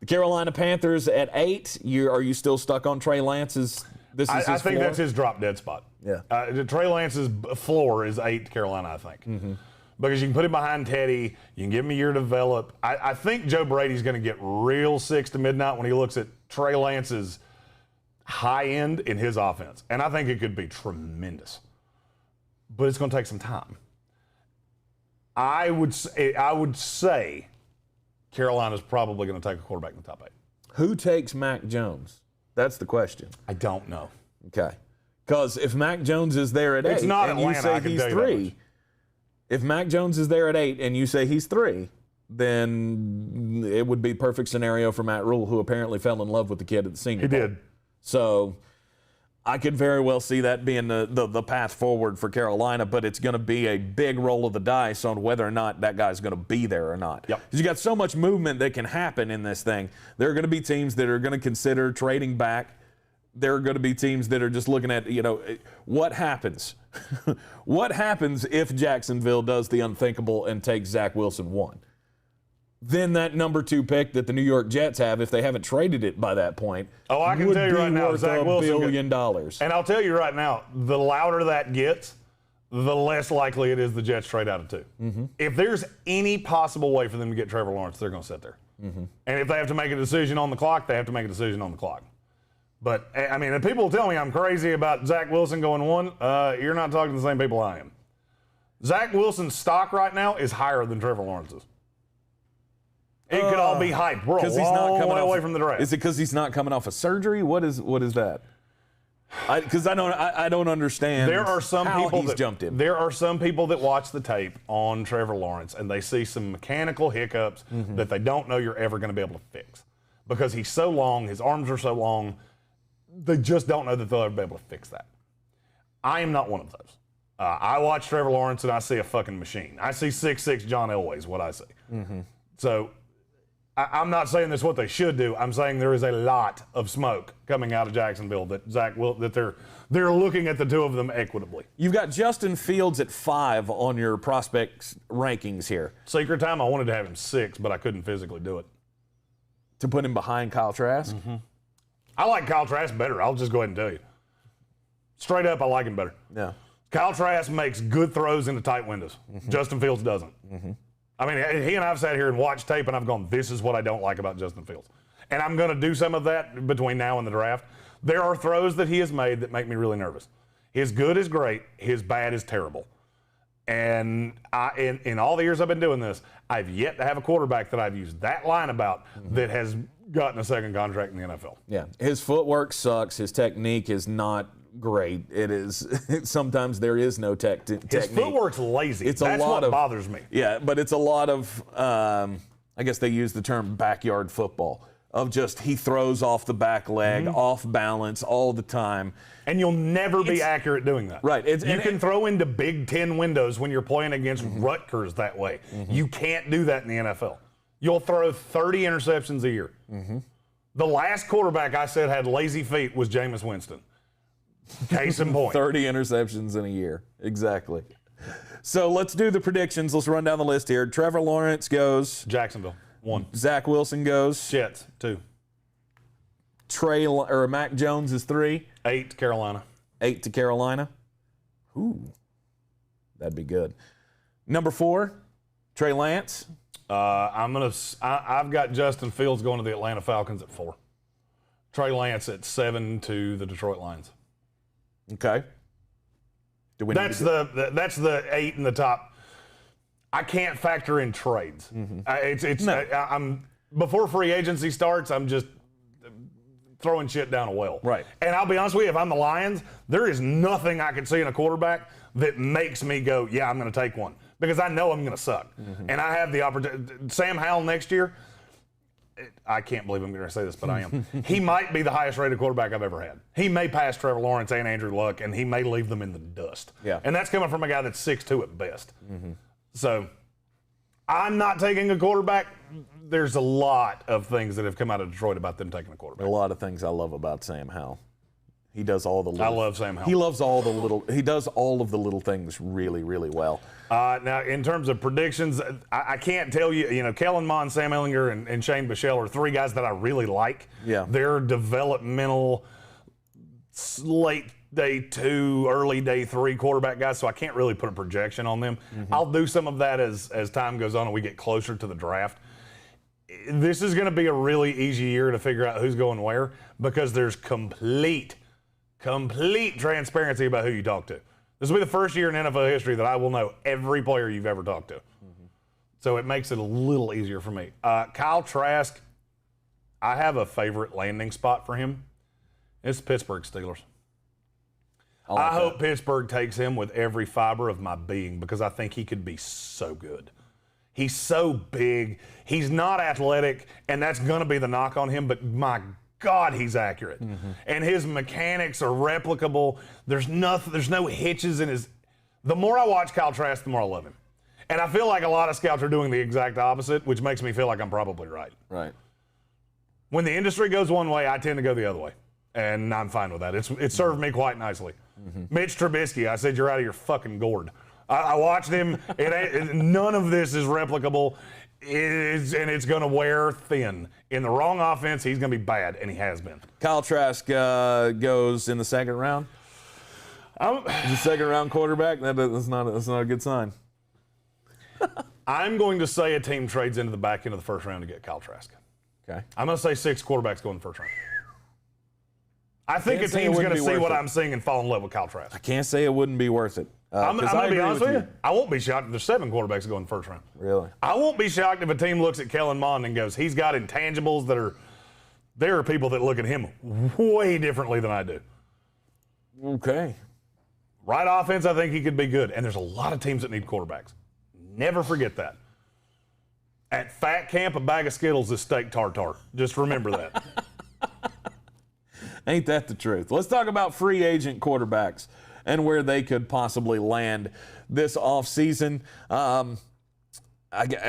The Carolina Panthers at 8. Are you still stuck on Trey Lance's? I think that's his drop dead spot. Yeah. Trey Lance's floor is 8 to Carolina, I think. Because you can put him behind Teddy. You can give him a year to develop. I think Joe Brady's going to get real 6 to midnight when he looks at Trey Lance's high end in his offense. And I think it could be tremendous. But it's going to take some time. I would say Carolina's probably going to take a quarterback in the top 8. Who takes Mac Jones? That's the question. I don't know. Okay. Because if Mac Jones is there at 8 not and Atlanta, you say I can he's tell you that 3, much. if Mac Jones is there at 8 and you say he's 3, then it would be perfect scenario for Matt Rule, who apparently fell in love with the kid at the Senior He Bowl. did. So I could very well see that being the path forward for Carolina, but it's going to be a big roll of the dice on whether or not that guy's going to be there or not. Yep. Because you got so much movement that can happen in this thing. There are going to be teams that are going to consider trading back. There are going to be teams that are just looking at, what happens? What happens if Jacksonville does the unthinkable and takes Zach Wilson 1? Then that number 2 pick that the New York Jets have, if they haven't traded it by that point, I can tell you right now, Zach Wilson $1 billion. And I'll tell you right now, the louder that gets, the less likely it is the Jets trade out of 2. If there's any possible way for them to get Trevor Lawrence, they're going to sit there. And if they have to make a decision on the clock, they have to make a decision on the clock. But, I mean, if people tell me I'm crazy about Zach Wilson going 1, you're not talking to the same people I am. Zach Wilson's stock right now is higher than Trevor Lawrence's. It could all be hype. We're a long way away from the draft. Is it because he's not coming off a surgery? What is that? Because I don't understand. There are some how people he's that jumped in. There are some people that watch the tape on Trevor Lawrence and they see some mechanical hiccups that they don't know you're ever going to be able to fix because he's so long, his arms are so long. They just don't know that they'll ever be able to fix that. I am not one of those. I watch Trevor Lawrence and I see a fucking machine. I see 6'6" John Elway is what I see. So I'm not saying that's what they should do. I'm saying there is a lot of smoke coming out of Jacksonville that they're looking at the two of them equitably. You've got Justin Fields at 5 on your prospects rankings here. Secret time, I wanted to have him 6, but I couldn't physically do it. To put him behind Kyle Trask? I like Kyle Trask better. I'll just go ahead and tell you. Straight up, I like him better. Yeah. Kyle Trask makes good throws into tight windows. Justin Fields doesn't. I mean, he and I have sat here and watched tape, and I've gone, this is what I don't like about Justin Fields. And I'm going to do some of that between now and the draft. There are throws that he has made that make me really nervous. His good is great. His bad is terrible. And in all the years I've been doing this, I've yet to have a quarterback that I've used that line about that has gotten a second contract in the NFL. Yeah. His footwork sucks. His technique is not great. It is. Sometimes there is no technique. His footwork's lazy. That's what bothers me. Yeah, but it's a lot of, I guess they use the term backyard football, of just he throws off the back leg, off balance all the time. And you'll never be accurate doing that. Right. You can throw into Big Ten windows when you're playing against Rutgers that way. You can't do that in the NFL. You'll throw 30 interceptions a year. The last quarterback I said had lazy feet was Jameis Winston. Case in point. 30 interceptions in a year. Exactly. So let's do the predictions. Let's run down the list here. Trevor Lawrence goes. Jacksonville, 1. Zach Wilson goes. Jets, 2. Mac Jones is 3. 8 to Carolina. 8 to Carolina. Ooh, that'd be good. Number 4, Trey Lance. I've got Justin Fields going to the Atlanta Falcons at 4. Trey Lance at 7 to the Detroit Lions. Okay. That's the 8 in the top. I can't factor in trades. I'm before free agency starts. I'm just throwing shit down a well. Right. And I'll be honest with you, if I'm the Lions, there is nothing I can see in a quarterback that makes me go, yeah, I'm going to take one, because I know I'm going to suck. And I have the opportunity. Sam Howell next year, I can't believe I'm going to say this, but I am. He might be the highest rated quarterback I've ever had. He may pass Trevor Lawrence and Andrew Luck, and he may leave them in the dust. Yeah. And that's coming from a guy that's 6'2" at best. So I'm not taking a quarterback. There's a lot of things that have come out of Detroit about them taking a quarterback. A lot of things I love about Sam Howell. He does all the little. I love Sam Howell. He loves all the little. He does all of the little things really, really well. Now, in terms of predictions, I can't tell you. You know, Kellen Mond, Sam Ehlinger, and Shane Bichelle are three guys that I really like. Yeah. They're developmental, late day 2, early day 3 quarterback guys, so I can't really put a projection on them. I'll do some of that as time goes on and we get closer to the draft. This is going to be a really easy year to figure out who's going where because there's complete transparency about who you talk to. This will be the first year in NFL history that I will know every player you've ever talked to. So it makes it a little easier for me. Kyle Trask, I have a favorite landing spot for him. It's the Pittsburgh Steelers. I hope Pittsburgh takes him with every fiber of my being because I think he could be so good. He's so big. He's not athletic, and that's going to be the knock on him, but my God, he's accurate. And his mechanics are replicable. There's no hitches in his. The more I watch Kyle Trask, the more I love him. And I feel like a lot of scouts are doing the exact opposite, which makes me feel like I'm probably right. Right. When the industry goes one way, I tend to go the other way. And I'm fine with that. It served me quite nicely. Mitch Trubisky, I said, you're out of your fucking gourd. I watched him. None of this is replicable. And it's going to wear thin. In the wrong offense, he's going to be bad, and he has been. Kyle Trask goes in the second round. He's a second-round quarterback. That's not a good sign. I'm going to say a team trades into the back end of the first round to get Kyle Trask. Okay. I'm going to say 6 quarterbacks go in the first round. I think a team's going to see what I'm seeing and fall in love with Kyle Trask. I can't say it wouldn't be worth it. I'm going to be honest with you. I won't be shocked if there's 7 quarterbacks that go in the first round. Really? I won't be shocked if a team looks at Kellen Mond and goes, he's got intangibles that are – there are people that look at him way differently than I do. Okay. Right offense, I think he could be good. And there's a lot of teams that need quarterbacks. Never forget that. At Fat Camp, a bag of Skittles is steak tartare. Just remember that. Ain't that the truth? Let's talk about free agent quarterbacks and where they could possibly land this offseason.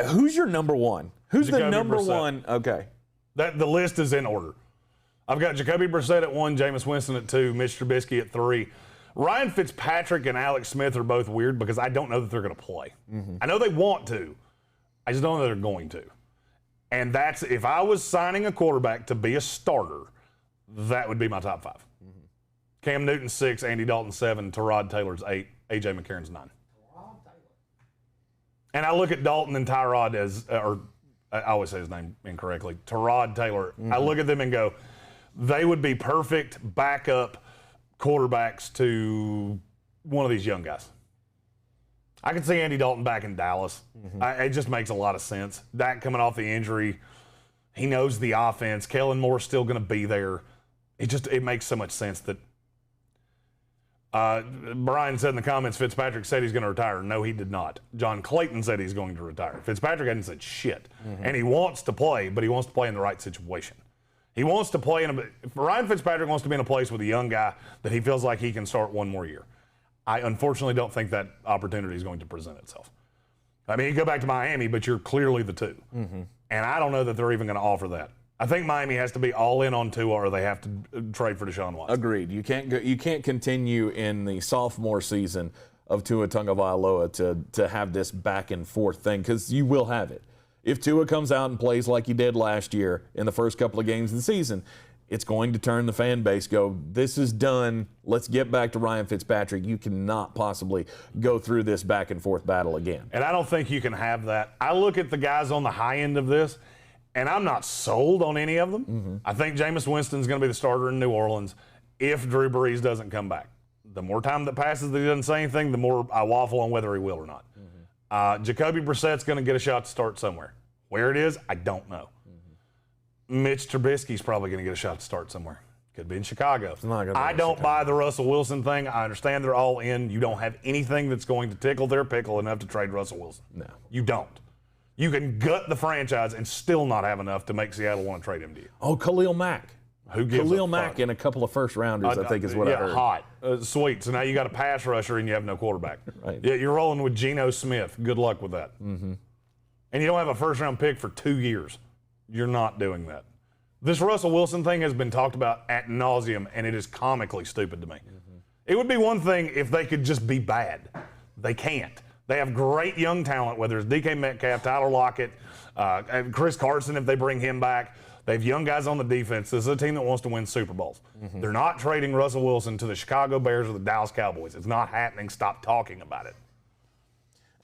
Who's your number one? Who's Jacoby the number Brissett. one? Okay. The list is in order. I've got Jacoby Brissett at 1, Jameis Winston at 2, Mitch Trubisky at 3. Ryan Fitzpatrick and Alex Smith are both weird because I don't know that they're going to play. I know they want to. I just don't know that they're going to. And that's, if I was signing a quarterback to be a starter, that would be my top 5. Cam Newton 6, Andy Dalton 7, Tyrod Taylor's 8, A.J. McCarron's 9. And I look at Dalton and Tyrod as, or I always say his name incorrectly, Tyrod Taylor. I look at them and go, they would be perfect backup quarterbacks to one of these young guys. I can see Andy Dalton back in Dallas. It just makes a lot of sense. Dak coming off the injury, he knows the offense. Kellen Moore's still going to be there. It makes so much sense that Brian said in the comments, Fitzpatrick said he's going to retire. No, he did not. John Clayton said he's going to retire. Fitzpatrick hadn't said shit. And he wants to play, but he wants to play in the right situation. He wants to play Ryan Fitzpatrick wants to be in a place with a young guy that he feels like he can start one more year. I unfortunately don't think that opportunity is going to present itself. I mean, you go back to Miami, but you're clearly the 2. And I don't know that they're even going to offer that. I think Miami has to be all in on Tua or they have to trade for Deshaun Watson. Agreed. You can't continue in the sophomore season of Tua Tagovailoa to have this back and forth thing because you will have it. If Tua comes out and plays like he did last year in the first couple of games of the season, it's going to turn the fan base go, this is done. Let's get back to Ryan Fitzpatrick. You cannot possibly go through this back and forth battle again. And I don't think you can have that. I look at the guys on the high end of this, and I'm not sold on any of them. I think Jameis Winston's going to be the starter in New Orleans if Drew Brees doesn't come back. The more time that passes that he doesn't say anything, the more I waffle on whether he will or not. Jacoby Brissett's going to get a shot to start somewhere. Where it is, I don't know. Mitch Trubisky's probably going to get a shot to start somewhere. Could be in Chicago. I don't buy the Russell Wilson thing. I understand they're all in. You don't have anything that's going to tickle their pickle enough to trade Russell Wilson. No. You don't. You can gut the franchise and still not have enough to make Seattle want to trade him to you. Oh, Khalil Mack. Who gives Khalil a Mack fuck? in a couple of first-rounders, I think is what I heard. Hot. Sweet. So now you got a pass rusher and you have no quarterback. Right. Yeah, you're rolling with Geno Smith. Good luck with that. And you don't have a first-round pick for 2 years. You're not doing that. This Russell Wilson thing has been talked about ad nauseum, and it is comically stupid to me. It would be one thing if they could just be bad. They can't. They have great young talent, whether it's DK Metcalf, Tyler Lockett, and Chris Carson if they bring him back. They have young guys on the defense. This is a team that wants to win Super Bowls. They're not trading Russell Wilson to the Chicago Bears or the Dallas Cowboys. It's not happening. Stop talking about it.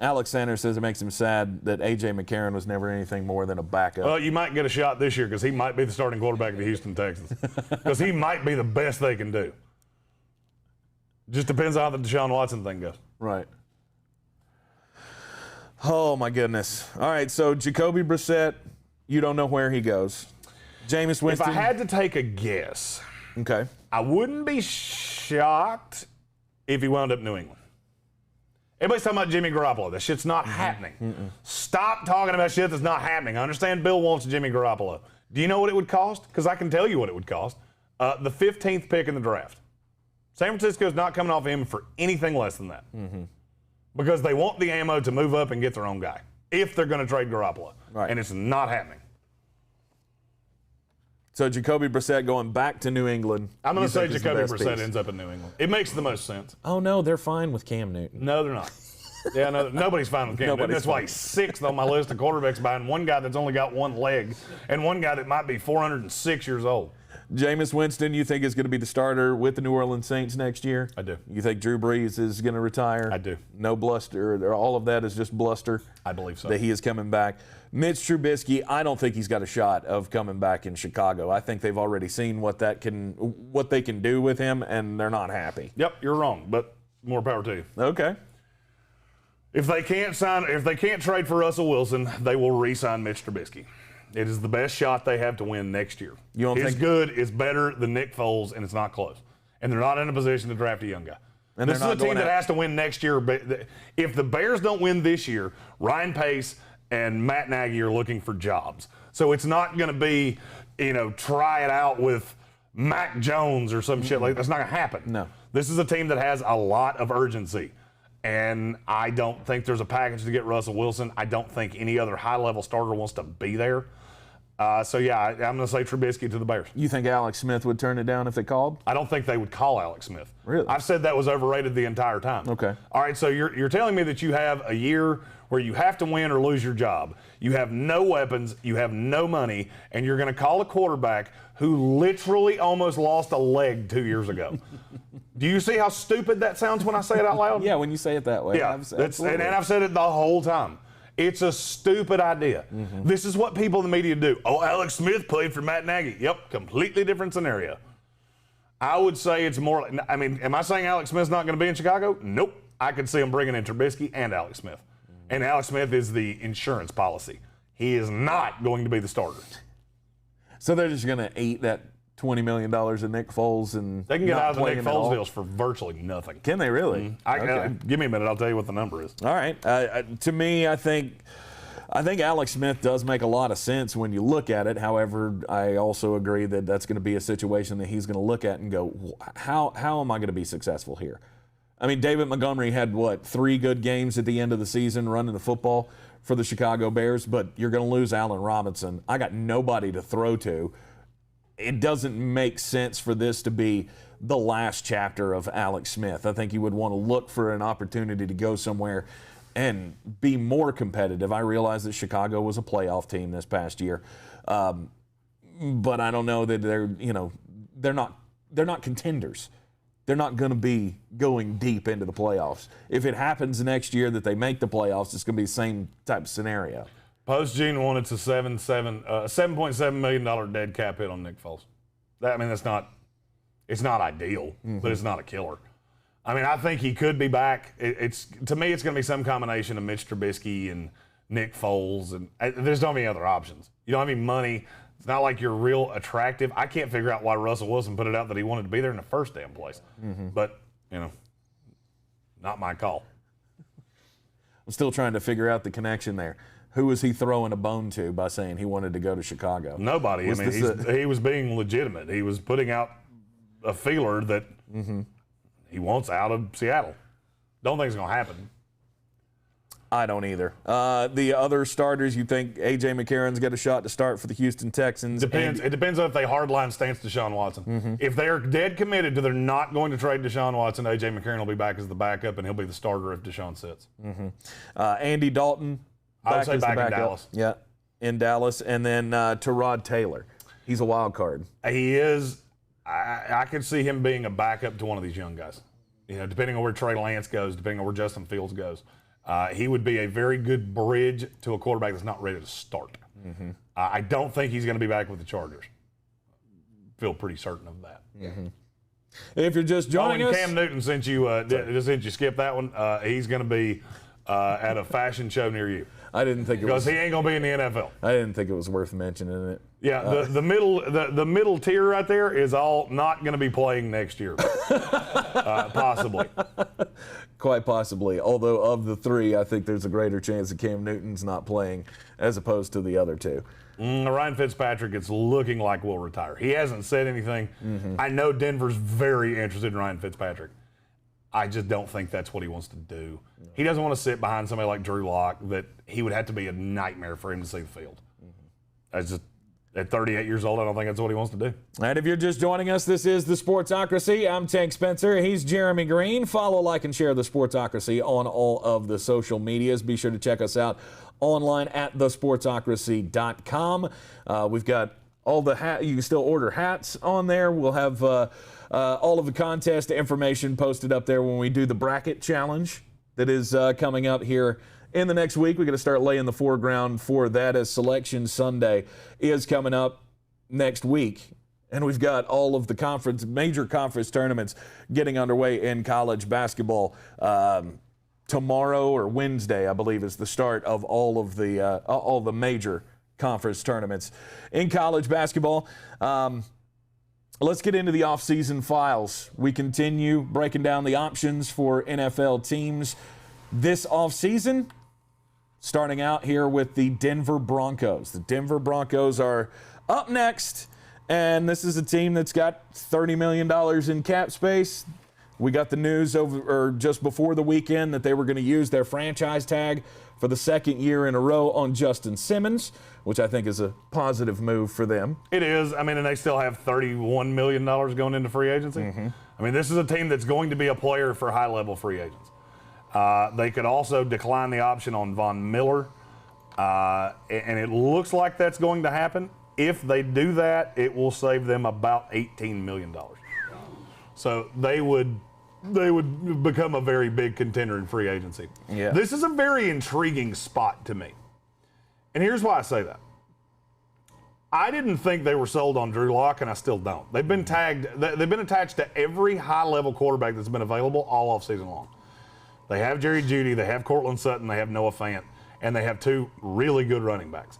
Alex Sanders says it makes him sad that A.J. McCarron was never anything more than a backup. Well, you might get a shot this year because he might be the starting quarterback of the Houston Texans. Because he might be the best they can do. Just depends on how the Deshaun Watson thing goes. Right. Oh, my goodness. All right, so Jacoby Brissett, you don't know where he goes. Jameis Winston. If I had to take a guess, okay, I wouldn't be shocked if he wound up in New England. Everybody's talking about Jimmy Garoppolo. That shit's not happening. Stop talking about shit that's not happening. I understand Bill wants Jimmy Garoppolo. Do you know what it would cost? Because I can tell you what it would cost. The 15th pick in the draft. San Francisco's not coming off him for anything less than that. Because they want the ammo to move up and get their own guy if they're going to trade Garoppolo. Right. And it's not happening. So Jacoby Brissett going back to New England. I'm going to say Jacoby Brissett ends up in New England. It makes the most sense. Oh, no, they're fine with Cam Newton. No, they're not. Yeah, no, nobody's fine with Cam Newton. That's why he's sixth on my list of quarterbacks behind one guy that's only got one leg and one guy that might be 406 years old. Jameis Winston, you think is going to be the starter with the New Orleans Saints next year? I do. You think Drew Brees is going to retire? I do. No bluster, or all of that is just bluster? I believe so. That he is coming back. Mitch Trubisky, I don't think he's got a shot of coming back in Chicago. I think they've already seen what they can do with him, and they're not happy. Yep, you're wrong, but more power to you. Okay. If they can't trade for Russell Wilson, they will re-sign Mitch Trubisky. It is the best shot they have to win next year. You don't think good is better than Nick Foles, and it's not close. And they're not in a position to draft a young guy. And this is a team that has to win next year. But if the Bears don't win this year, Ryan Pace and Matt Nagy are looking for jobs. So it's not going to be, try it out with Mac Jones or some shit like that. That's not going to happen. No. This is a team that has a lot of urgency. And I don't think there's a package to get Russell Wilson. I don't think any other high-level starter wants to be there. I'm going to say Trubisky to the Bears. You think Alex Smith would turn it down if they called? I don't think they would call Alex Smith. Really? I've said that was overrated the entire time. Okay. All right, so you're telling me that you have a year where you have to win or lose your job. You have no weapons, you have no money, and you're going to call a quarterback who literally almost lost a leg 2 years ago. Do you see how stupid that sounds when I say it out loud? Yeah, when you say it that way. Yeah, and I've said it the whole time. It's a stupid idea. This is what people in the media do. Oh, Alex Smith played for Matt Nagy. Yep, completely different scenario. I would say it's more, am I saying Alex Smith's not going to be in Chicago? Nope. I could see him bringing in Trubisky and Alex Smith. And Alex Smith is the insurance policy. He is not going to be the starter. So they're just going to eat that $20 million in Nick Foles and they can get out of the Nick Foles deals for virtually nothing. Can they really? Okay. Give me a minute. I'll tell you what the number is. All right. To me, I think Alex Smith does make a lot of sense when you look at it. However, I also agree that that's going to be a situation that he's going to look at and go, how am I going to be successful here? I mean, David Montgomery had, 3 good games at the end of the season running the football for the Chicago Bears, but you're going to lose Allen Robinson. I got nobody to throw to. It doesn't make sense for this to be the last chapter of Alex Smith. I think you would want to look for an opportunity to go somewhere and be more competitive. I realize that Chicago was a playoff team this past year, but I don't know that they're not contenders. They're not going to be going deep into the playoffs. If it happens next year that they make the playoffs, it's going to be the same type of scenario. Post-Gene wanted a $7.7 million dead cap hit on Nick Foles. It's not ideal, but it's not a killer. I think he could be back. To me, it's going to be some combination of Mitch Trubisky and Nick Foles, and there's not any other options. You don't have any money. It's not like you're real attractive. I can't figure out why Russell Wilson put it out that he wanted to be there in the first damn place. But, not my call. I'm still trying to figure out the connection there. Who was he throwing a bone to by saying he wanted to go to Chicago? Nobody. He was being legitimate. He was putting out a feeler that he wants out of Seattle. Don't think it's going to happen. I don't either. The other starters, you think A.J. McCarron's got a shot to start for the Houston Texans? Depends. It depends on if they hardline stance Deshaun Watson. If they're dead committed to they're not going to trade Deshaun Watson, A.J. McCarron will be back as the backup, and he'll be the starter if Deshaun sits. Andy Dalton, I would say as the back in backup. Dallas. Yeah, in Dallas. And then Tyrod Taylor. He's a wild card. He is. I could see him being a backup to one of these young guys. Depending on where Trey Lance goes, depending on where Justin Fields goes. He would be a very good bridge to a quarterback that's not ready to start. I don't think he's going to be back with the Chargers. Feel pretty certain of that. If you're just joining us, Cam Newton, since you skipped that one, he's going to be at a fashion show near you. I didn't think it was. Because he ain't going to be in the NFL. I didn't think it was worth mentioning it. Yeah, the middle tier right there is all not going to be playing next year. Possibly. Quite possibly. Although of the three, I think there's a greater chance that Cam Newton's not playing as opposed to the other two. Ryan Fitzpatrick, it's looking like will retire. He hasn't said anything. I know Denver's very interested in Ryan Fitzpatrick. I just don't think that's what he wants to do. He doesn't want to sit behind somebody like Drew Lock that he would have to be a nightmare for him to see the field. At 38 years old, I don't think that's what he wants to do. And if you're just joining us, this is the Sportsocracy. I'm Tank Spencer. He's Jeremy Greene. Follow, like, and share the Sportsocracy on all of the social medias. Be sure to check us out online at thesportsocracy.com. We've got all the you can still order hats on there. We'll have all of the contest information posted up there when we do the bracket challenge that is coming up here in the next week. We're going to start laying the foreground for that as Selection Sunday is coming up next week. And we've got all of the major conference tournaments getting underway in college basketball. Tomorrow or Wednesday, I believe, is the start of all the major conference tournaments in college basketball. Let's get into the offseason files. We continue breaking down the options for NFL teams this offseason, starting out here with the Denver Broncos. The Denver Broncos are up next, and this is a team that's got $30 million in cap space. We got the news just before the weekend that they were going to use their franchise tag for the second year in a row on Justin Simmons, which I think is a positive move for them. It is. I mean, and they still have $31 million going into free agency. I mean, this is a team that's going to be a player for high-level free agents. They could also decline the option on Von Miller, and it looks like that's going to happen. If they do that, it will save them about $18 million. So they would become a very big contender in free agency. Yeah. This is a very intriguing spot to me. And here's why I say that. I didn't think they were sold on Drew Lock, and I still don't. They've been attached to every high-level quarterback that's been available all offseason long. They have Jerry Jeudy, they have Cortland Sutton, they have Noah Fant, and they have two really good running backs.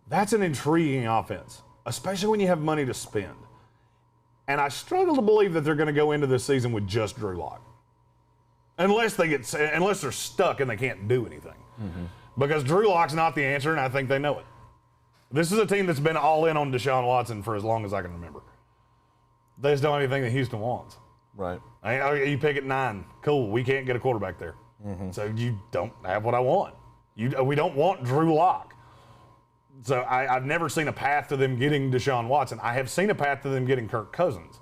That's an intriguing offense, especially when you have money to spend. And I struggle to believe that they're going to go into this season with just Drew Lock, unless they're stuck and they can't do anything. Because Drew Lock's not the answer, and I think they know it. This is a team that's been all in on Deshaun Watson for as long as I can remember. They just don't have anything that Houston wants. Right. You pick at 9. Cool. We can't get a quarterback there. So you don't have what I want. We don't want Drew Lock. So I've never seen a path to them getting Deshaun Watson. I have seen a path to them getting Kirk Cousins.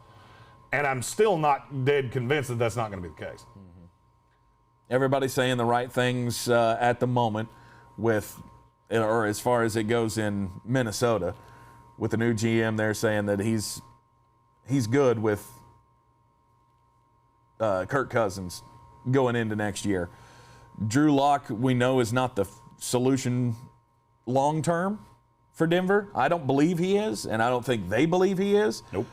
And I'm still not dead convinced that that's not going to be the case. Everybody's saying the right things at the moment or as far as it goes in Minnesota, with the new GM there saying that he's good with Kirk Cousins going into next year. Drew Lock, we know, is not the solution long term for Denver. I don't believe he is, and I don't think they believe he is. Nope.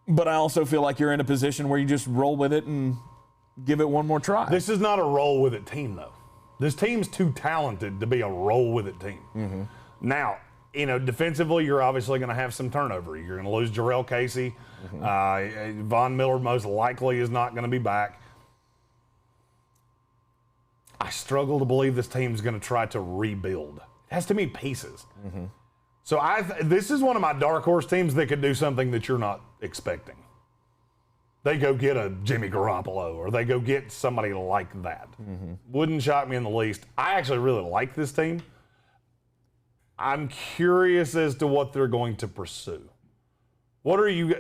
But I also feel like you're in a position where you just roll with it and give it one more try. This is not a roll with it team, though. This team's too talented to be a roll with it team. Now, defensively, you're obviously going to have some turnover. You're going to lose Jarrell Casey. Von Miller most likely is not going to be back. I struggle to believe this team's going to try to rebuild. It has too many pieces. So this is one of my dark horse teams that could do something that you're not expecting. they go get a Jimmy Garoppolo or they go get somebody like that. Wouldn't shock me in the least. I actually really like this team. I'm curious as to what they're going to pursue. What are you?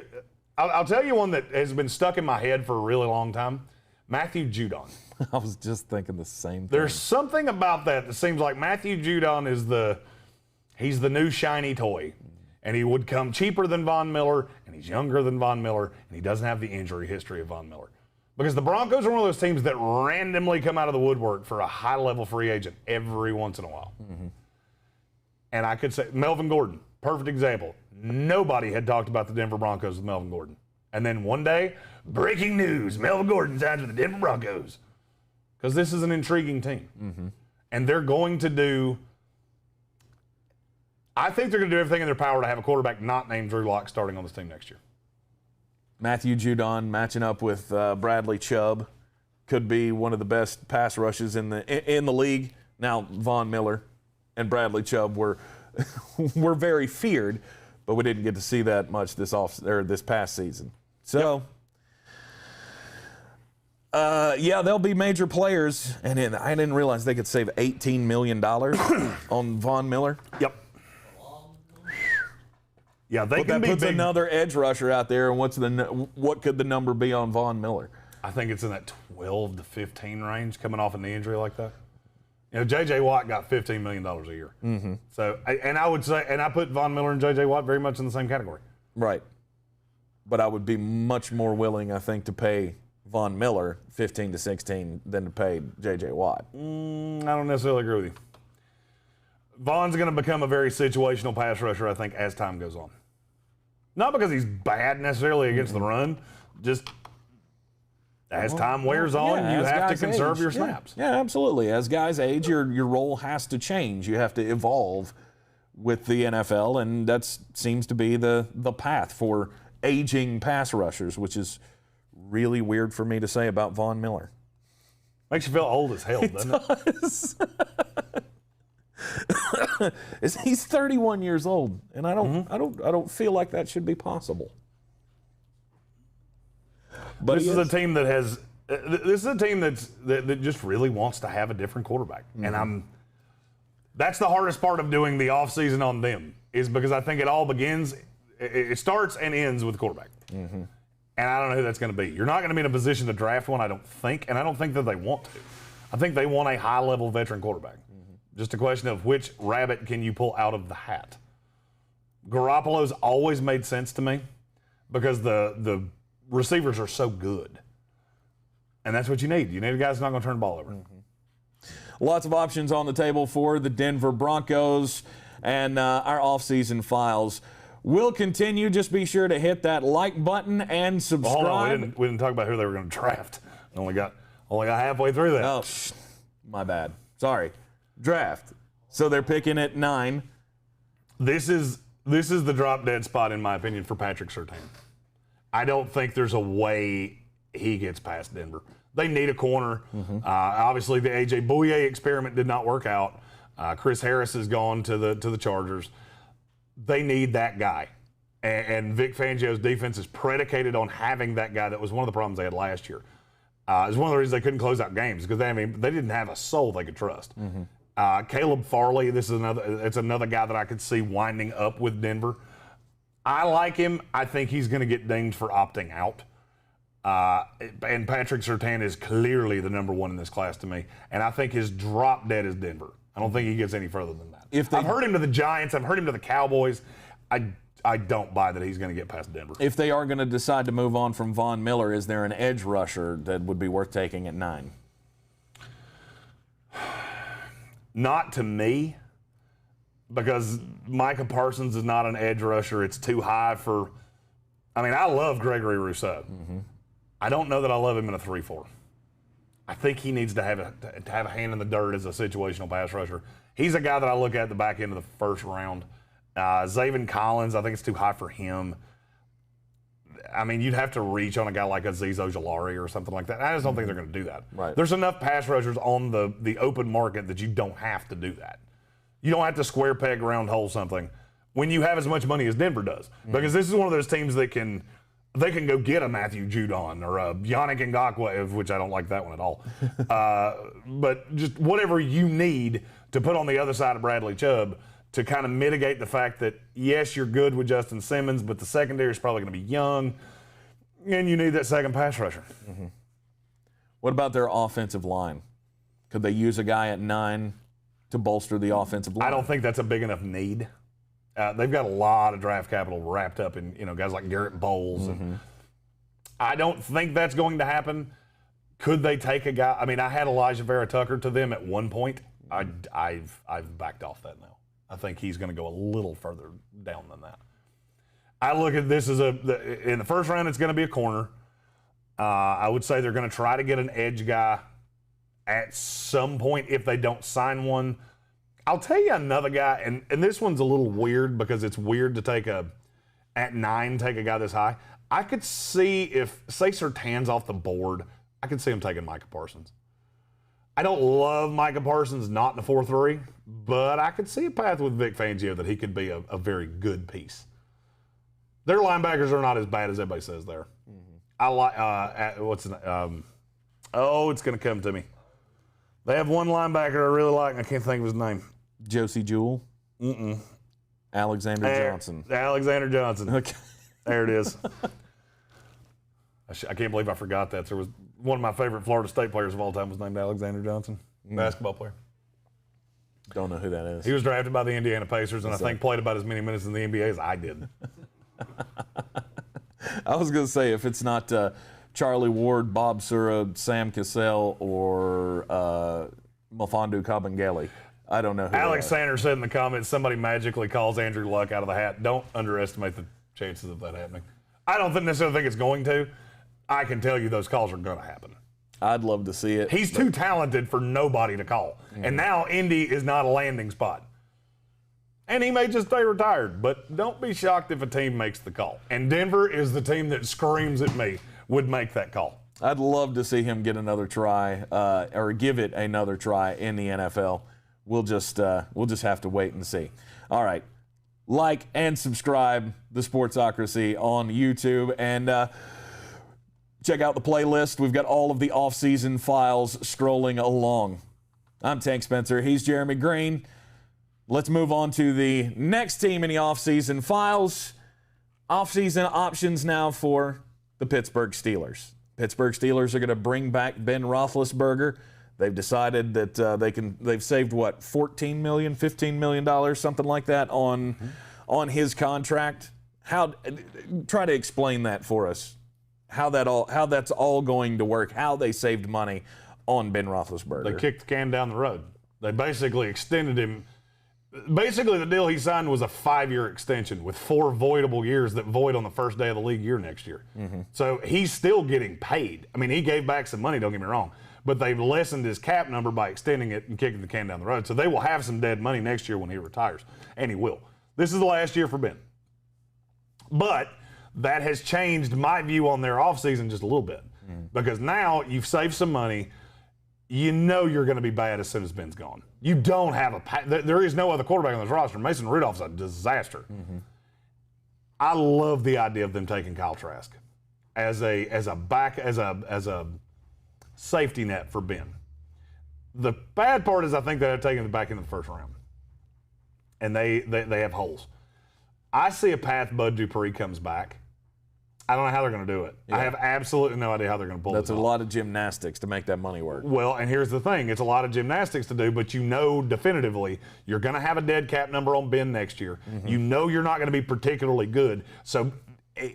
I'll tell you one that has been stuck in my head for a really long time. Matthew Judon. I was just thinking the same thing. There's something about that seems like Matthew Judon is he's the new shiny toy. And he would come cheaper than Von Miller, and he's younger than Von Miller, and he doesn't have the injury history of Von Miller. Because the Broncos are one of those teams that randomly come out of the woodwork for a high-level free agent every once in a while. And I could say Melvin Gordon, perfect example. Nobody had talked about the Denver Broncos with Melvin Gordon. And then one day, breaking news, Melvin Gordon signed with the Denver Broncos. Because this is an intriguing team. And they're going to do... I think they're going to do everything in their power to have a quarterback not named Drew Lock starting on this team next year. Matthew Judon matching up with Bradley Chubb could be one of the best pass rushes in the league. Now, Von Miller and Bradley Chubb were very feared, but we didn't get to see that much this past season. So, they'll be major players, and I didn't realize they could save $18 million on Von Miller. Yep. Yeah, they can that be puts big. Another edge rusher out there, and what could the number be on Von Miller? I think it's in that 12 to 15 range coming off a knee injury like that. You know, J.J. Watt got $15 million a year. So, and I would say, and I put Von Miller and J.J. Watt very much in the same category. Right. But I would be much more willing, I think, to pay Von Miller 15 to 16 than to pay J.J. Watt. I don't necessarily agree with you. Von's going to become a very situational pass rusher, I think, as time goes on. Not because he's bad necessarily against the run, just as time wears on, you have to conserve your snaps. Yeah, absolutely. As guys age, your role has to change. You have to evolve with the NFL, and that seems to be the path for aging pass rushers, which is really weird for me to say about Von Miller. Makes you feel old as hell, doesn't it? He's 31 years old, and I don't feel like that should be possible. But this is a team that just really wants to have a different quarterback, and that's the hardest part of doing the offseason on them, is because I think it starts and ends with the quarterback, and I don't know who that's going to be. You're not going to be in a position to draft one, I don't think, and I don't think that they want to. I think they want a high-level veteran quarterback. Just a question of which rabbit can you pull out of the hat. Garoppolo's always made sense to me because the receivers are so good. And that's what you need. You need a guy that's not going to turn the ball over. Lots of options on the table for the Denver Broncos, and our offseason files will continue. Just be sure to hit that like button and subscribe. Well, hold on. We didn't talk about who they were going to draft. Only got halfway through that. Oh, my bad. Sorry. Draft. So they're picking at 9. This is the drop dead spot, in my opinion, for Patrick Surtain. I don't think there's a way he gets past Denver. They need a corner. Obviously, the A.J. Bouye experiment did not work out. Chris Harris has gone to the Chargers. They need that guy. And Vic Fangio's defense is predicated on having that guy. That was one of the problems they had last year. It's one of the reasons they couldn't close out games, because they didn't have a soul they could trust. Caleb Farley, it's another guy that I could see winding up with Denver. I like him. I think he's going to get dinged for opting out. And Patrick Surtain is clearly the number one in this class to me. And I think his drop dead is Denver. I don't think he gets any further than that. I've heard him to the Giants. I've heard him to the Cowboys. I don't buy that he's going to get past Denver. If they are going to decide to move on from Von Miller, is there an edge rusher that would be worth taking at 9? Not to me, because Micah Parsons is not an edge rusher. It's too high for – I love Gregory Rousseau. I don't know that I love him in a 3-4. I think he needs to have a hand in the dirt as a situational pass rusher. He's a guy that I look at the back end of the first round. Zaven Collins, I think it's too high for him. You'd have to reach on a guy like Azeez Ojulari or something like that. I just don't think they're going to do that. Right. There's enough pass rushers on the open market that you don't have to do that. You don't have to square peg, round hole something when you have as much money as Denver does. Because this is one of those teams that they can go get a Matthew Judon or a Yannick Ngakoue, which I don't like that one at all. But just whatever you need to put on the other side of Bradley Chubb to kind of mitigate the fact that, yes, you're good with Justin Simmons, but the secondary is probably going to be young, and you need that second pass rusher. Mm-hmm. What about their offensive line? Could they use a guy at 9 to bolster the offensive line? I don't think that's a big enough need. They've got a lot of draft capital wrapped up in guys like Garrett Bowles. And I don't think that's going to happen. Could they take a guy? I mean, I had Elijah Vera Tucker to them at one point. I've backed off that now. I think he's going to go a little further down than that. I look at this as in the first round, it's going to be a corner. I would say they're going to try to get an edge guy at some point if they don't sign one. I'll tell you another guy, and this one's a little weird because it's weird to at 9, take a guy this high. I could see if, say, Surtain's off the board, I could see him taking Micah Parsons. I don't love Micah Parsons not in the 4-3, but I could see a path with Vic Fangio that he could be a very good piece. Their linebackers are not as bad as everybody says there. I like, what's his name? It's going to come to me. They have one linebacker I really like, and I can't think of his name. Josie Jewell? Alexander Johnson. Alexander Johnson. Okay. There it is. I can't believe I forgot that. There was one of my favorite Florida State players of all time was named Alexander Johnson, basketball player. Don't know who that is. He was drafted by the Indiana Pacers, and I think played about as many minutes in the NBA as I did. I was going to say, if it's not Charlie Ward, Bob Sura, Sam Cassell, or Mfiondu Kabengele, I don't know who. Alex Sanders said in the comments, somebody magically calls Andrew Luck out of the hat. Don't underestimate the chances of that happening. I don't necessarily think it's going to. I can tell you those calls are going to happen. I'd love to see it. He's too talented for nobody to call. And now Indy is not a landing spot. And he may just stay retired, but don't be shocked if a team makes the call. And Denver is the team that screams at me would make that call. I'd love to see him get another try or give it another try in the NFL. We'll just have to wait and see. All right. Like and subscribe the Sportsocracy on YouTube and check out the playlist. We've got all of the Offseason Files scrolling along. I'm Tank Spencer. He's Jeremy Greene. Let's move on to the next team in the Offseason Files. Offseason options now for the Pittsburgh Steelers. Pittsburgh Steelers are going to bring back Ben Roethlisberger. They've decided that they've saved what, $14 million, $15 million, something like that on his contract. Try to explain that for us. How that's all going to work. How they saved money on Ben Roethlisberger. They kicked the can down the road. They basically extended him. Basically, the deal he signed was a 5-year extension with 4 voidable years that void on the first day of the league year next year. So he's still getting paid. I mean, he gave back some money, don't get me wrong, but they've lessened his cap number by extending it and kicking the can down the road. So they will have some dead money next year when he retires, and he will. This is the last year for Ben. But that has changed my view on their offseason just a little bit because now you've saved some money. You know you're going to be bad as soon as Ben's gone. You don't have there is no other quarterback on this roster. Mason Rudolph's a disaster. I love the idea of them taking Kyle Trask as a safety net for Ben. The bad part is I think they're taking him back in the first round, and they have holes. I see a path Bud Dupree comes back. I don't know how they're going to do it. Yeah. I have absolutely no idea how they're going to pull That's this off. a lot of gymnastics to make that money work. Well, and here's the thing. It's a lot of gymnastics to do, but you know definitively you're going to have a dead cap number on Ben next year. You know you're not going to be particularly good. So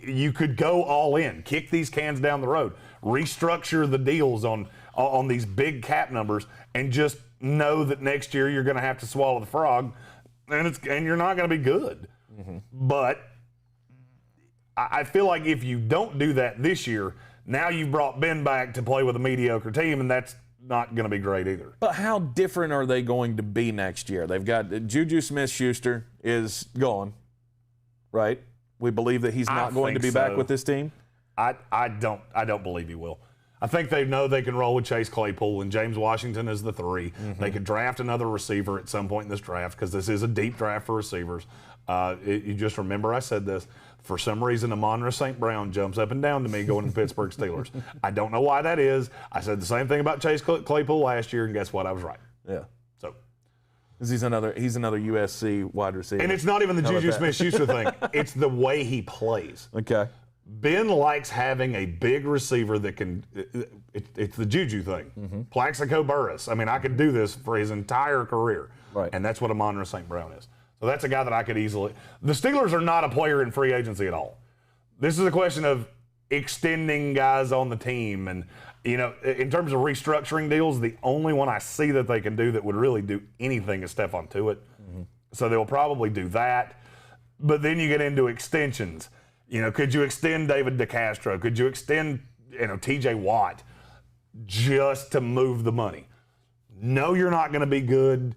you could go all in, kick these cans down the road, restructure the deals on these big cap numbers, and just know that next year you're going to have to swallow the frog, and you're not going to be good. But I feel like if you don't do that this year, now you've brought Ben back to play with a mediocre team, and that's not going to be great either. But how different are they going to be next year? They've got Juju Smith-Schuster is gone, right? We believe that he's not going to be back with this team? I don't believe he will. I think they know they can roll with Chase Claypool and James Washington as the 3. They could draft another receiver at some point in this draft because this is a deep draft for receivers. You just remember I said this. For some reason, Amon-Ra St. Brown jumps up and down to me going to the Pittsburgh Steelers. I don't know why that is. I said the same thing about Chase Claypool last year, and guess what? I was right. Yeah. So, he's another USC wide receiver. and it's not even the Juju Smith-Schuster thing. It's the way he plays. Okay. Ben likes having a big receiver that can it's the Juju thing. Plaxico Burress. I mean, I could do this for his entire career. Right. And that's what Amon-Ra St. Brown is. So that's a guy that I could easily – the Steelers are not a player in free agency at all. This is a question of extending guys on the team. And, you know, in terms of restructuring deals, the only one I see that they can do that would really do anything is Stephon Tuitt. So they'll probably do that. But then you get into extensions. You know, could you extend David DeCastro? Could you extend, you know, TJ Watt just to move the money? No, you're not going to be good,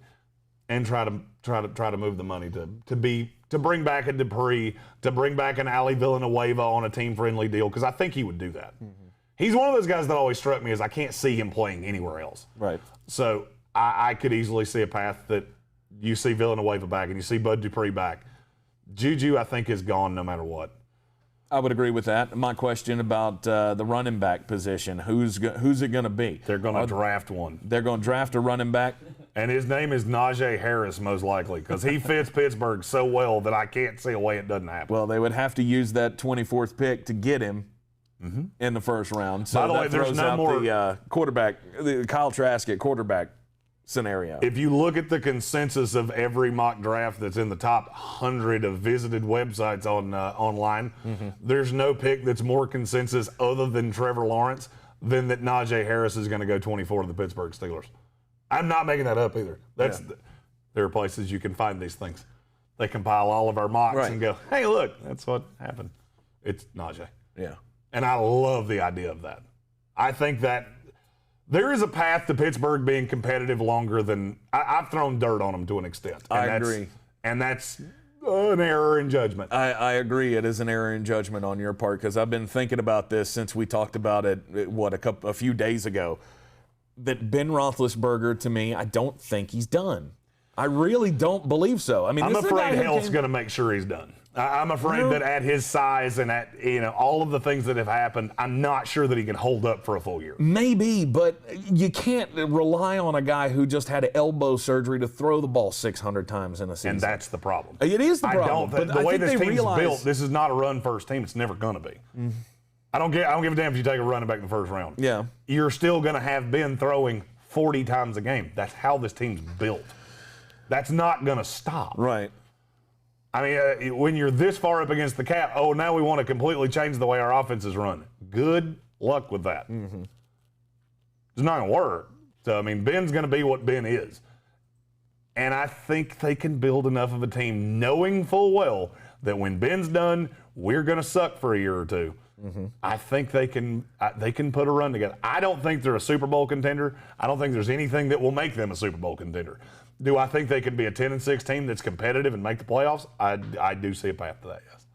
and try to move the money to bring back a Dupree, to bring back an Ali Villanueva on a team-friendly deal, because I think he would do that. He's one of those guys that always struck me as I can't see him playing anywhere else. Right. So I could easily see a path that you see Villanueva back and you see Bud Dupree back. Juju, I think, is gone no matter what. I would agree with that. My question about the running back position, who's it going to be? They're going to draft one. They're going to draft a running back? And his name is Najee Harris, most likely, because he fits Pittsburgh so well that I can't see a way it doesn't happen. Well, they would have to use that 24th pick to get him in the first round. So by the way, there's no more the quarterback, the Kyle Trask at quarterback scenario. If you look at the consensus of every mock draft that's in the top 100 of visited websites on online, there's no pick that's more consensus other than Trevor Lawrence than that Najee Harris is going to go 24 to the Pittsburgh Steelers. I'm not making that up either. There are places you can find these things. They compile all of our mocks and go, hey, look, that's what happened. It's Najee. Yeah. And I love the idea of that. I think that there is a path to Pittsburgh being competitive longer than I've thrown dirt on them to an extent. And I agree. And that's an error in judgment. I agree. It is an error in judgment on your part, because I've been thinking about this since we talked about it, a few days ago, that Ben Roethlisberger, to me, I don't think he's done. I really don't believe so. I mean, I'm afraid health's going to make sure he's done. I'm afraid that at his size and at all of the things that have happened, I'm not sure that he can hold up for a full year. Maybe, but you can't rely on a guy who just had elbow surgery to throw the ball 600 times in a season. And that's the problem. It is the problem. But the way this team's built, this is not a run-first team. It's never going to be. I don't give a damn if you take a running back in the first round. Yeah. You're still going to have Ben throwing 40 times a game. That's how this team's built. That's not going to stop. Right. I mean, when you're this far up against the cap, now we want to completely change the way our offense is run. Good luck with that. It's not going to work. So, I mean, Ben's going to be what Ben is. And I think they can build enough of a team knowing full well that when Ben's done, we're going to suck for a year or two. I think they can put a run together. I don't think they're a Super Bowl contender. I don't think there's anything that will make them a Super Bowl contender. Do I think they can be a 10-6 team that's competitive and make the playoffs? I do see a path to that, yes.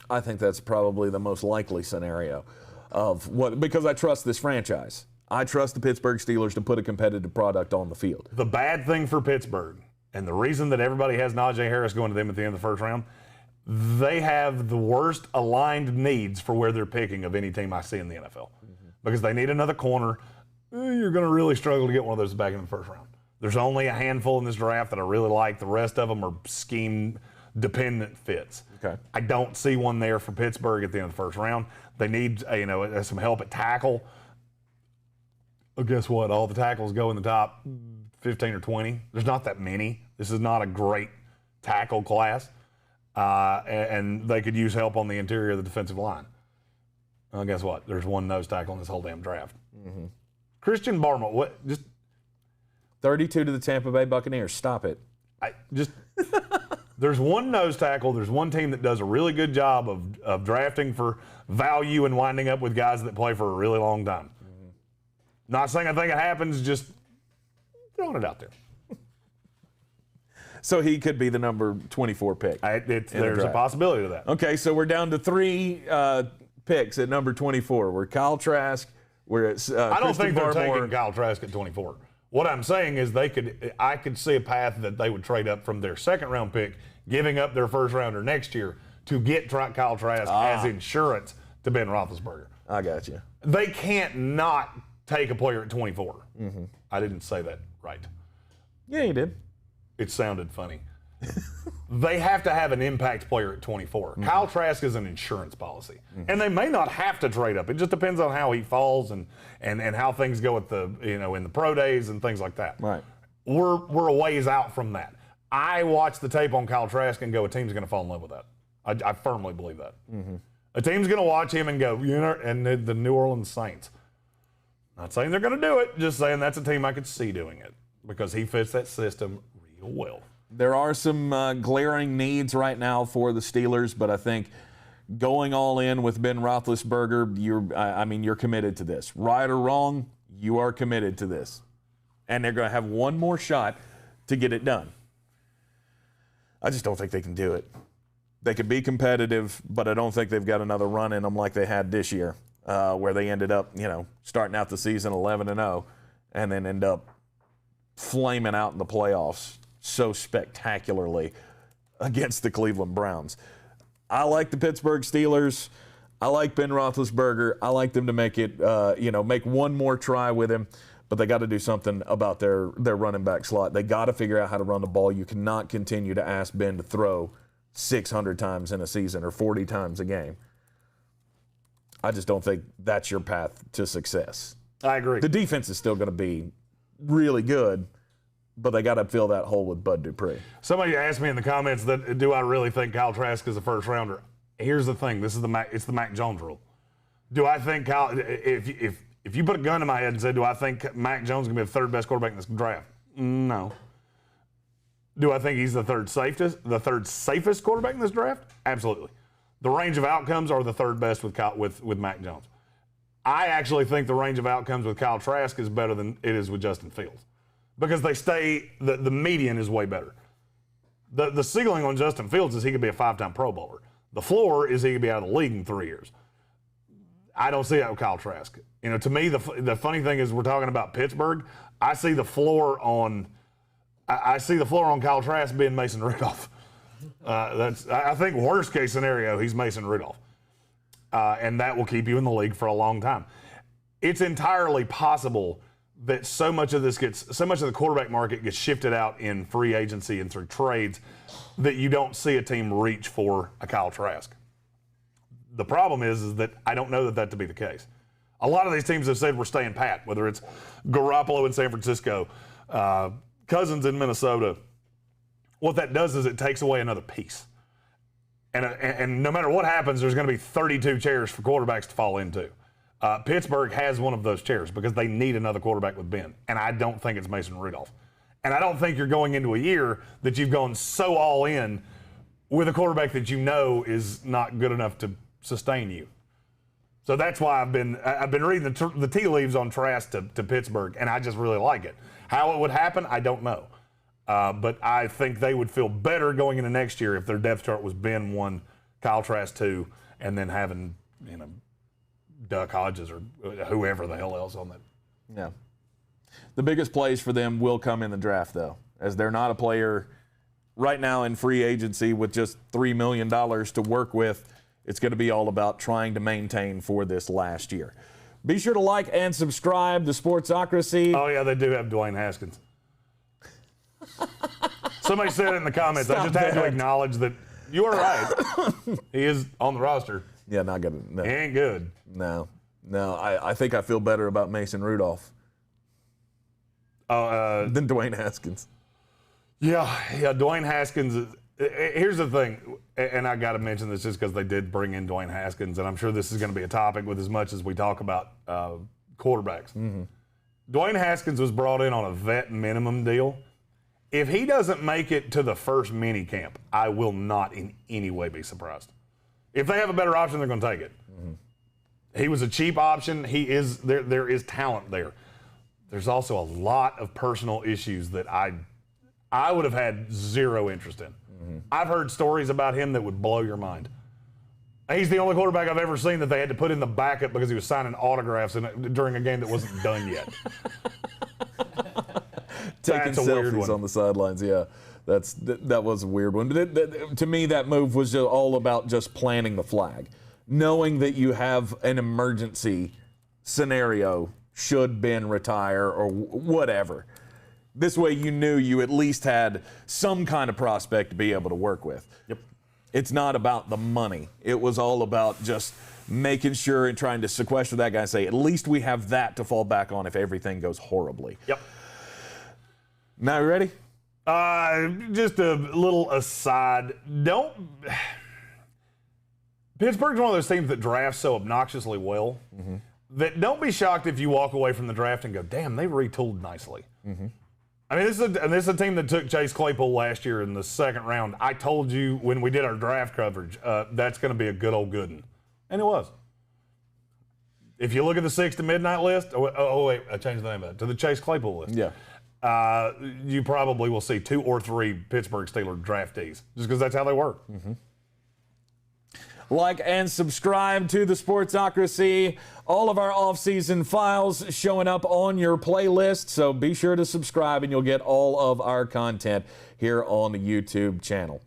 I think that's probably the most likely scenario because I trust this franchise. I trust the Pittsburgh Steelers to put a competitive product on the field. The bad thing for Pittsburgh, and the reason that everybody has Najee Harris going to them at the end of the first round, they have the worst aligned needs for where they're picking of any team I see in the NFL. Because they need another corner. You're going to really struggle to get one of those back in the first round. There's only a handful in this draft that I really like. The rest of them are scheme-dependent fits. Okay. I don't see one there for Pittsburgh at the end of the first round. They need some help at tackle. Well, guess what? All the tackles go in the top 15 or 20. There's not that many. This is not a great tackle class. And they could use help on the interior of the defensive line. Well, guess what? There's one nose tackle in this whole damn draft. Christian Barmore, 32 to the Tampa Bay Buccaneers. Stop it. There's one nose tackle. There's one team that does a really good job of drafting for value and winding up with guys that play for a really long time. Not saying I think it happens, just throwing it out there. So he could be the number 24 pick. There's a possibility of that. Okay, so we're down to 3 picks at number 24. We're Kyle Trask. We're at I don't think they're Barmore. taking Kyle Trask at 24. What I'm saying is I could see a path that they would trade up from their second-round pick, giving up their first-rounder next year, to get Kyle Trask as insurance to Ben Roethlisberger. I got you. They can't not take a player at 24. Mm-hmm. I didn't say that right. Yeah, you did. It sounded funny. They have to have an impact player at 24. Mm-hmm. Kyle Trask is an insurance policy. Mm-hmm. And they may not have to trade up. It just depends on how he falls and how things go at the, in the pro days and things like that. Right. We're a ways out from that. I watch the tape on Kyle Trask and go, a team's going to fall in love with that. I firmly believe that. Mm-hmm. A team's going to watch him and go, and the New Orleans Saints. Not saying they're going to do it, just saying that's a team I could see doing it because he fits that system real well. There are some glaring needs right now for the Steelers, but I think going all in with Ben Roethlisberger, you're committed to this. Right or wrong, you are committed to this. And they're going to have one more shot to get it done. I just don't think they can do it. They could be competitive, but I don't think they've got another run in them like they had this year, where they ended up, starting out the season 11-0 and then end up flaming out in the playoffs so spectacularly against the Cleveland Browns. I like the Pittsburgh Steelers. I like Ben Roethlisberger. I like them to make it, make one more try with him, but they got to do something about their running back slot. They got to figure out how to run the ball. You cannot continue to ask Ben to throw 600 times in a season or 40 times a game. I just don't think that's your path to success. I agree. The defense is still going to be really good, but they got to fill that hole with Bud Dupree. Somebody asked me in the comments that do I really think Kyle Trask is a first rounder? Here's the thing. This is it's the Mac Jones rule. Do I think Kyle? If you put a gun to my head and said, do I think Mac Jones is going to be the third best quarterback in this draft? No. Do I think he's the third safest quarterback in this draft? Absolutely. The range of outcomes are the third best with Mac Jones. I actually think the range of outcomes with Kyle Trask is better than it is with Justin Fields because the median is way better. The ceiling on Justin Fields is he could be a 5-time Pro Bowler. The floor is he could be out of the league in 3 years. I don't see that with Kyle Trask. To me, the funny thing is we're talking about Pittsburgh. I see the floor on Kyle Trask being Mason Rudolph. I think worst case scenario, he's Mason Rudolph. And that will keep you in the league for a long time. It's entirely possible that so much of the quarterback market gets shifted out in free agency and through trades that you don't see a team reach for a Kyle Trask. The problem is that I don't know that to be the case. A lot of these teams have said we're staying pat, whether it's Garoppolo in San Francisco, Cousins in Minnesota. What that does is it takes away another piece. And no matter what happens, there's going to be 32 chairs for quarterbacks to fall into. Pittsburgh has one of those chairs because they need another quarterback with Ben, and I don't think it's Mason Rudolph. And I don't think you're going into a year that you've gone so all in with a quarterback that is not good enough to sustain you. So that's why I've been reading the tea leaves on Trask to Pittsburgh, and I just really like it. How it would happen, I don't know. But I think they would feel better going into next year if their depth chart was Ben 1, Kyle Trask 2, and then having Duck Hodges or whoever the hell else on that. Yeah. The biggest plays for them will come in the draft, though, as they're not a player right now in free agency with just $3 million to work with. It's going to be all about trying to maintain for this last year. Be sure to like and subscribe to Sportsocracy. Oh, yeah, they do have Dwayne Haskins. Somebody said it in the comments. I just had to acknowledge that you are right. He is on the roster. Yeah, not good. No. He ain't good. No. I think I feel better about Mason Rudolph than Dwayne Haskins. Yeah, Dwayne Haskins. Here's the thing, and I got to mention this just because they did bring in Dwayne Haskins, and I'm sure this is going to be a topic with as much as we talk about quarterbacks. Mm-hmm. Dwayne Haskins was brought in on a vet minimum deal. If he doesn't make it to the first mini camp, I will not in any way be surprised. If they have a better option, they're going to take it. Mm-hmm. He was a cheap option. There is talent there. There's also a lot of personal issues that I would have had zero interest in. Mm-hmm. I've heard stories about him that would blow your mind. He's the only quarterback I've ever seen that they had to put in the backup because he was signing autographs during a game that wasn't done yet. Taking selfies on the sidelines, yeah. That was a weird one. But to me, that move was just all about just planting the flag, knowing that you have an emergency scenario should Ben retire or whatever. This way you knew you at least had some kind of prospect to be able to work with. Yep. It's not about the money. It was all about just making sure and trying to sequester that guy and say, at least we have that to fall back on if everything goes horribly. Yep. Now, you ready? Just a little aside. Pittsburgh's one of those teams that drafts so obnoxiously well that don't be shocked if you walk away from the draft and go, damn, they retooled nicely. I mean, this is a team that took Chase Claypool last year in the second round. I told you when we did our draft coverage, that's going to be a good old good one. And it was. If you look at the 6 to midnight list, wait, I changed the name of it to the Chase Claypool list. Yeah. You probably will see 2 or 3 Pittsburgh Steelers draftees just because that's how they work. Like and subscribe to the Sportsocracy. All of our off-season files showing up on your playlist, so be sure to subscribe and you'll get all of our content here on the YouTube channel.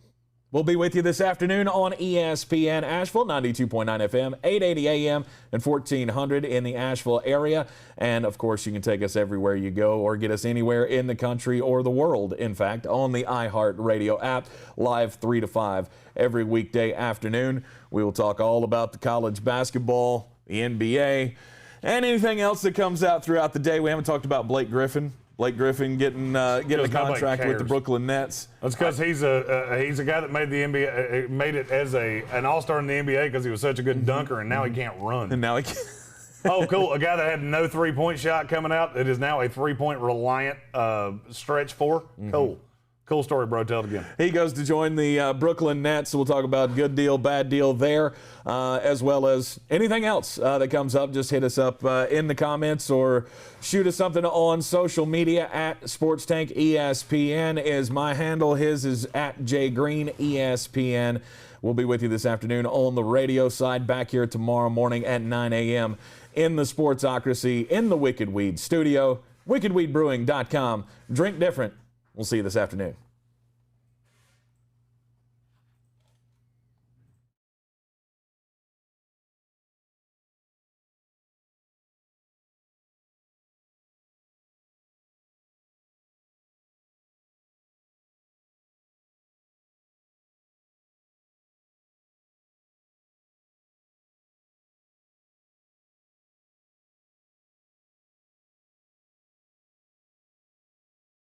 We'll be with you this afternoon on ESPN Asheville, 92.9 FM, 880 AM, and 1400 in the Asheville area. And, of course, you can take us everywhere you go or get us anywhere in the country or the world, in fact, on the iHeartRadio app, live 3 to 5 every weekday afternoon. We will talk all about the college basketball, the NBA, and anything else that comes out throughout the day. We haven't talked about Blake Griffin. Blake Griffin getting a contract with the Brooklyn Nets. That's because he's a guy that made the NBA, made it as an all-star in the NBA because he was such a good dunker, and now he can't run. And now he can't. Oh, cool. A guy that had no three-point shot coming out, it is now a three-point reliant stretch four. Cool. Cool story, bro. Tell it again. He goes to join the Brooklyn Nets, so we'll talk about good deal, bad deal there, as well as anything else that comes up. Just hit us up in the comments or shoot us something on social media. At SportsTank ESPN is my handle. His is at Greene ESPN. We'll be with you this afternoon on the radio side, back here tomorrow morning at 9 a.m. in the Sportsocracy in the Wicked Weed studio. WickedWeedBrewing.com. Drink different. We'll see you this afternoon.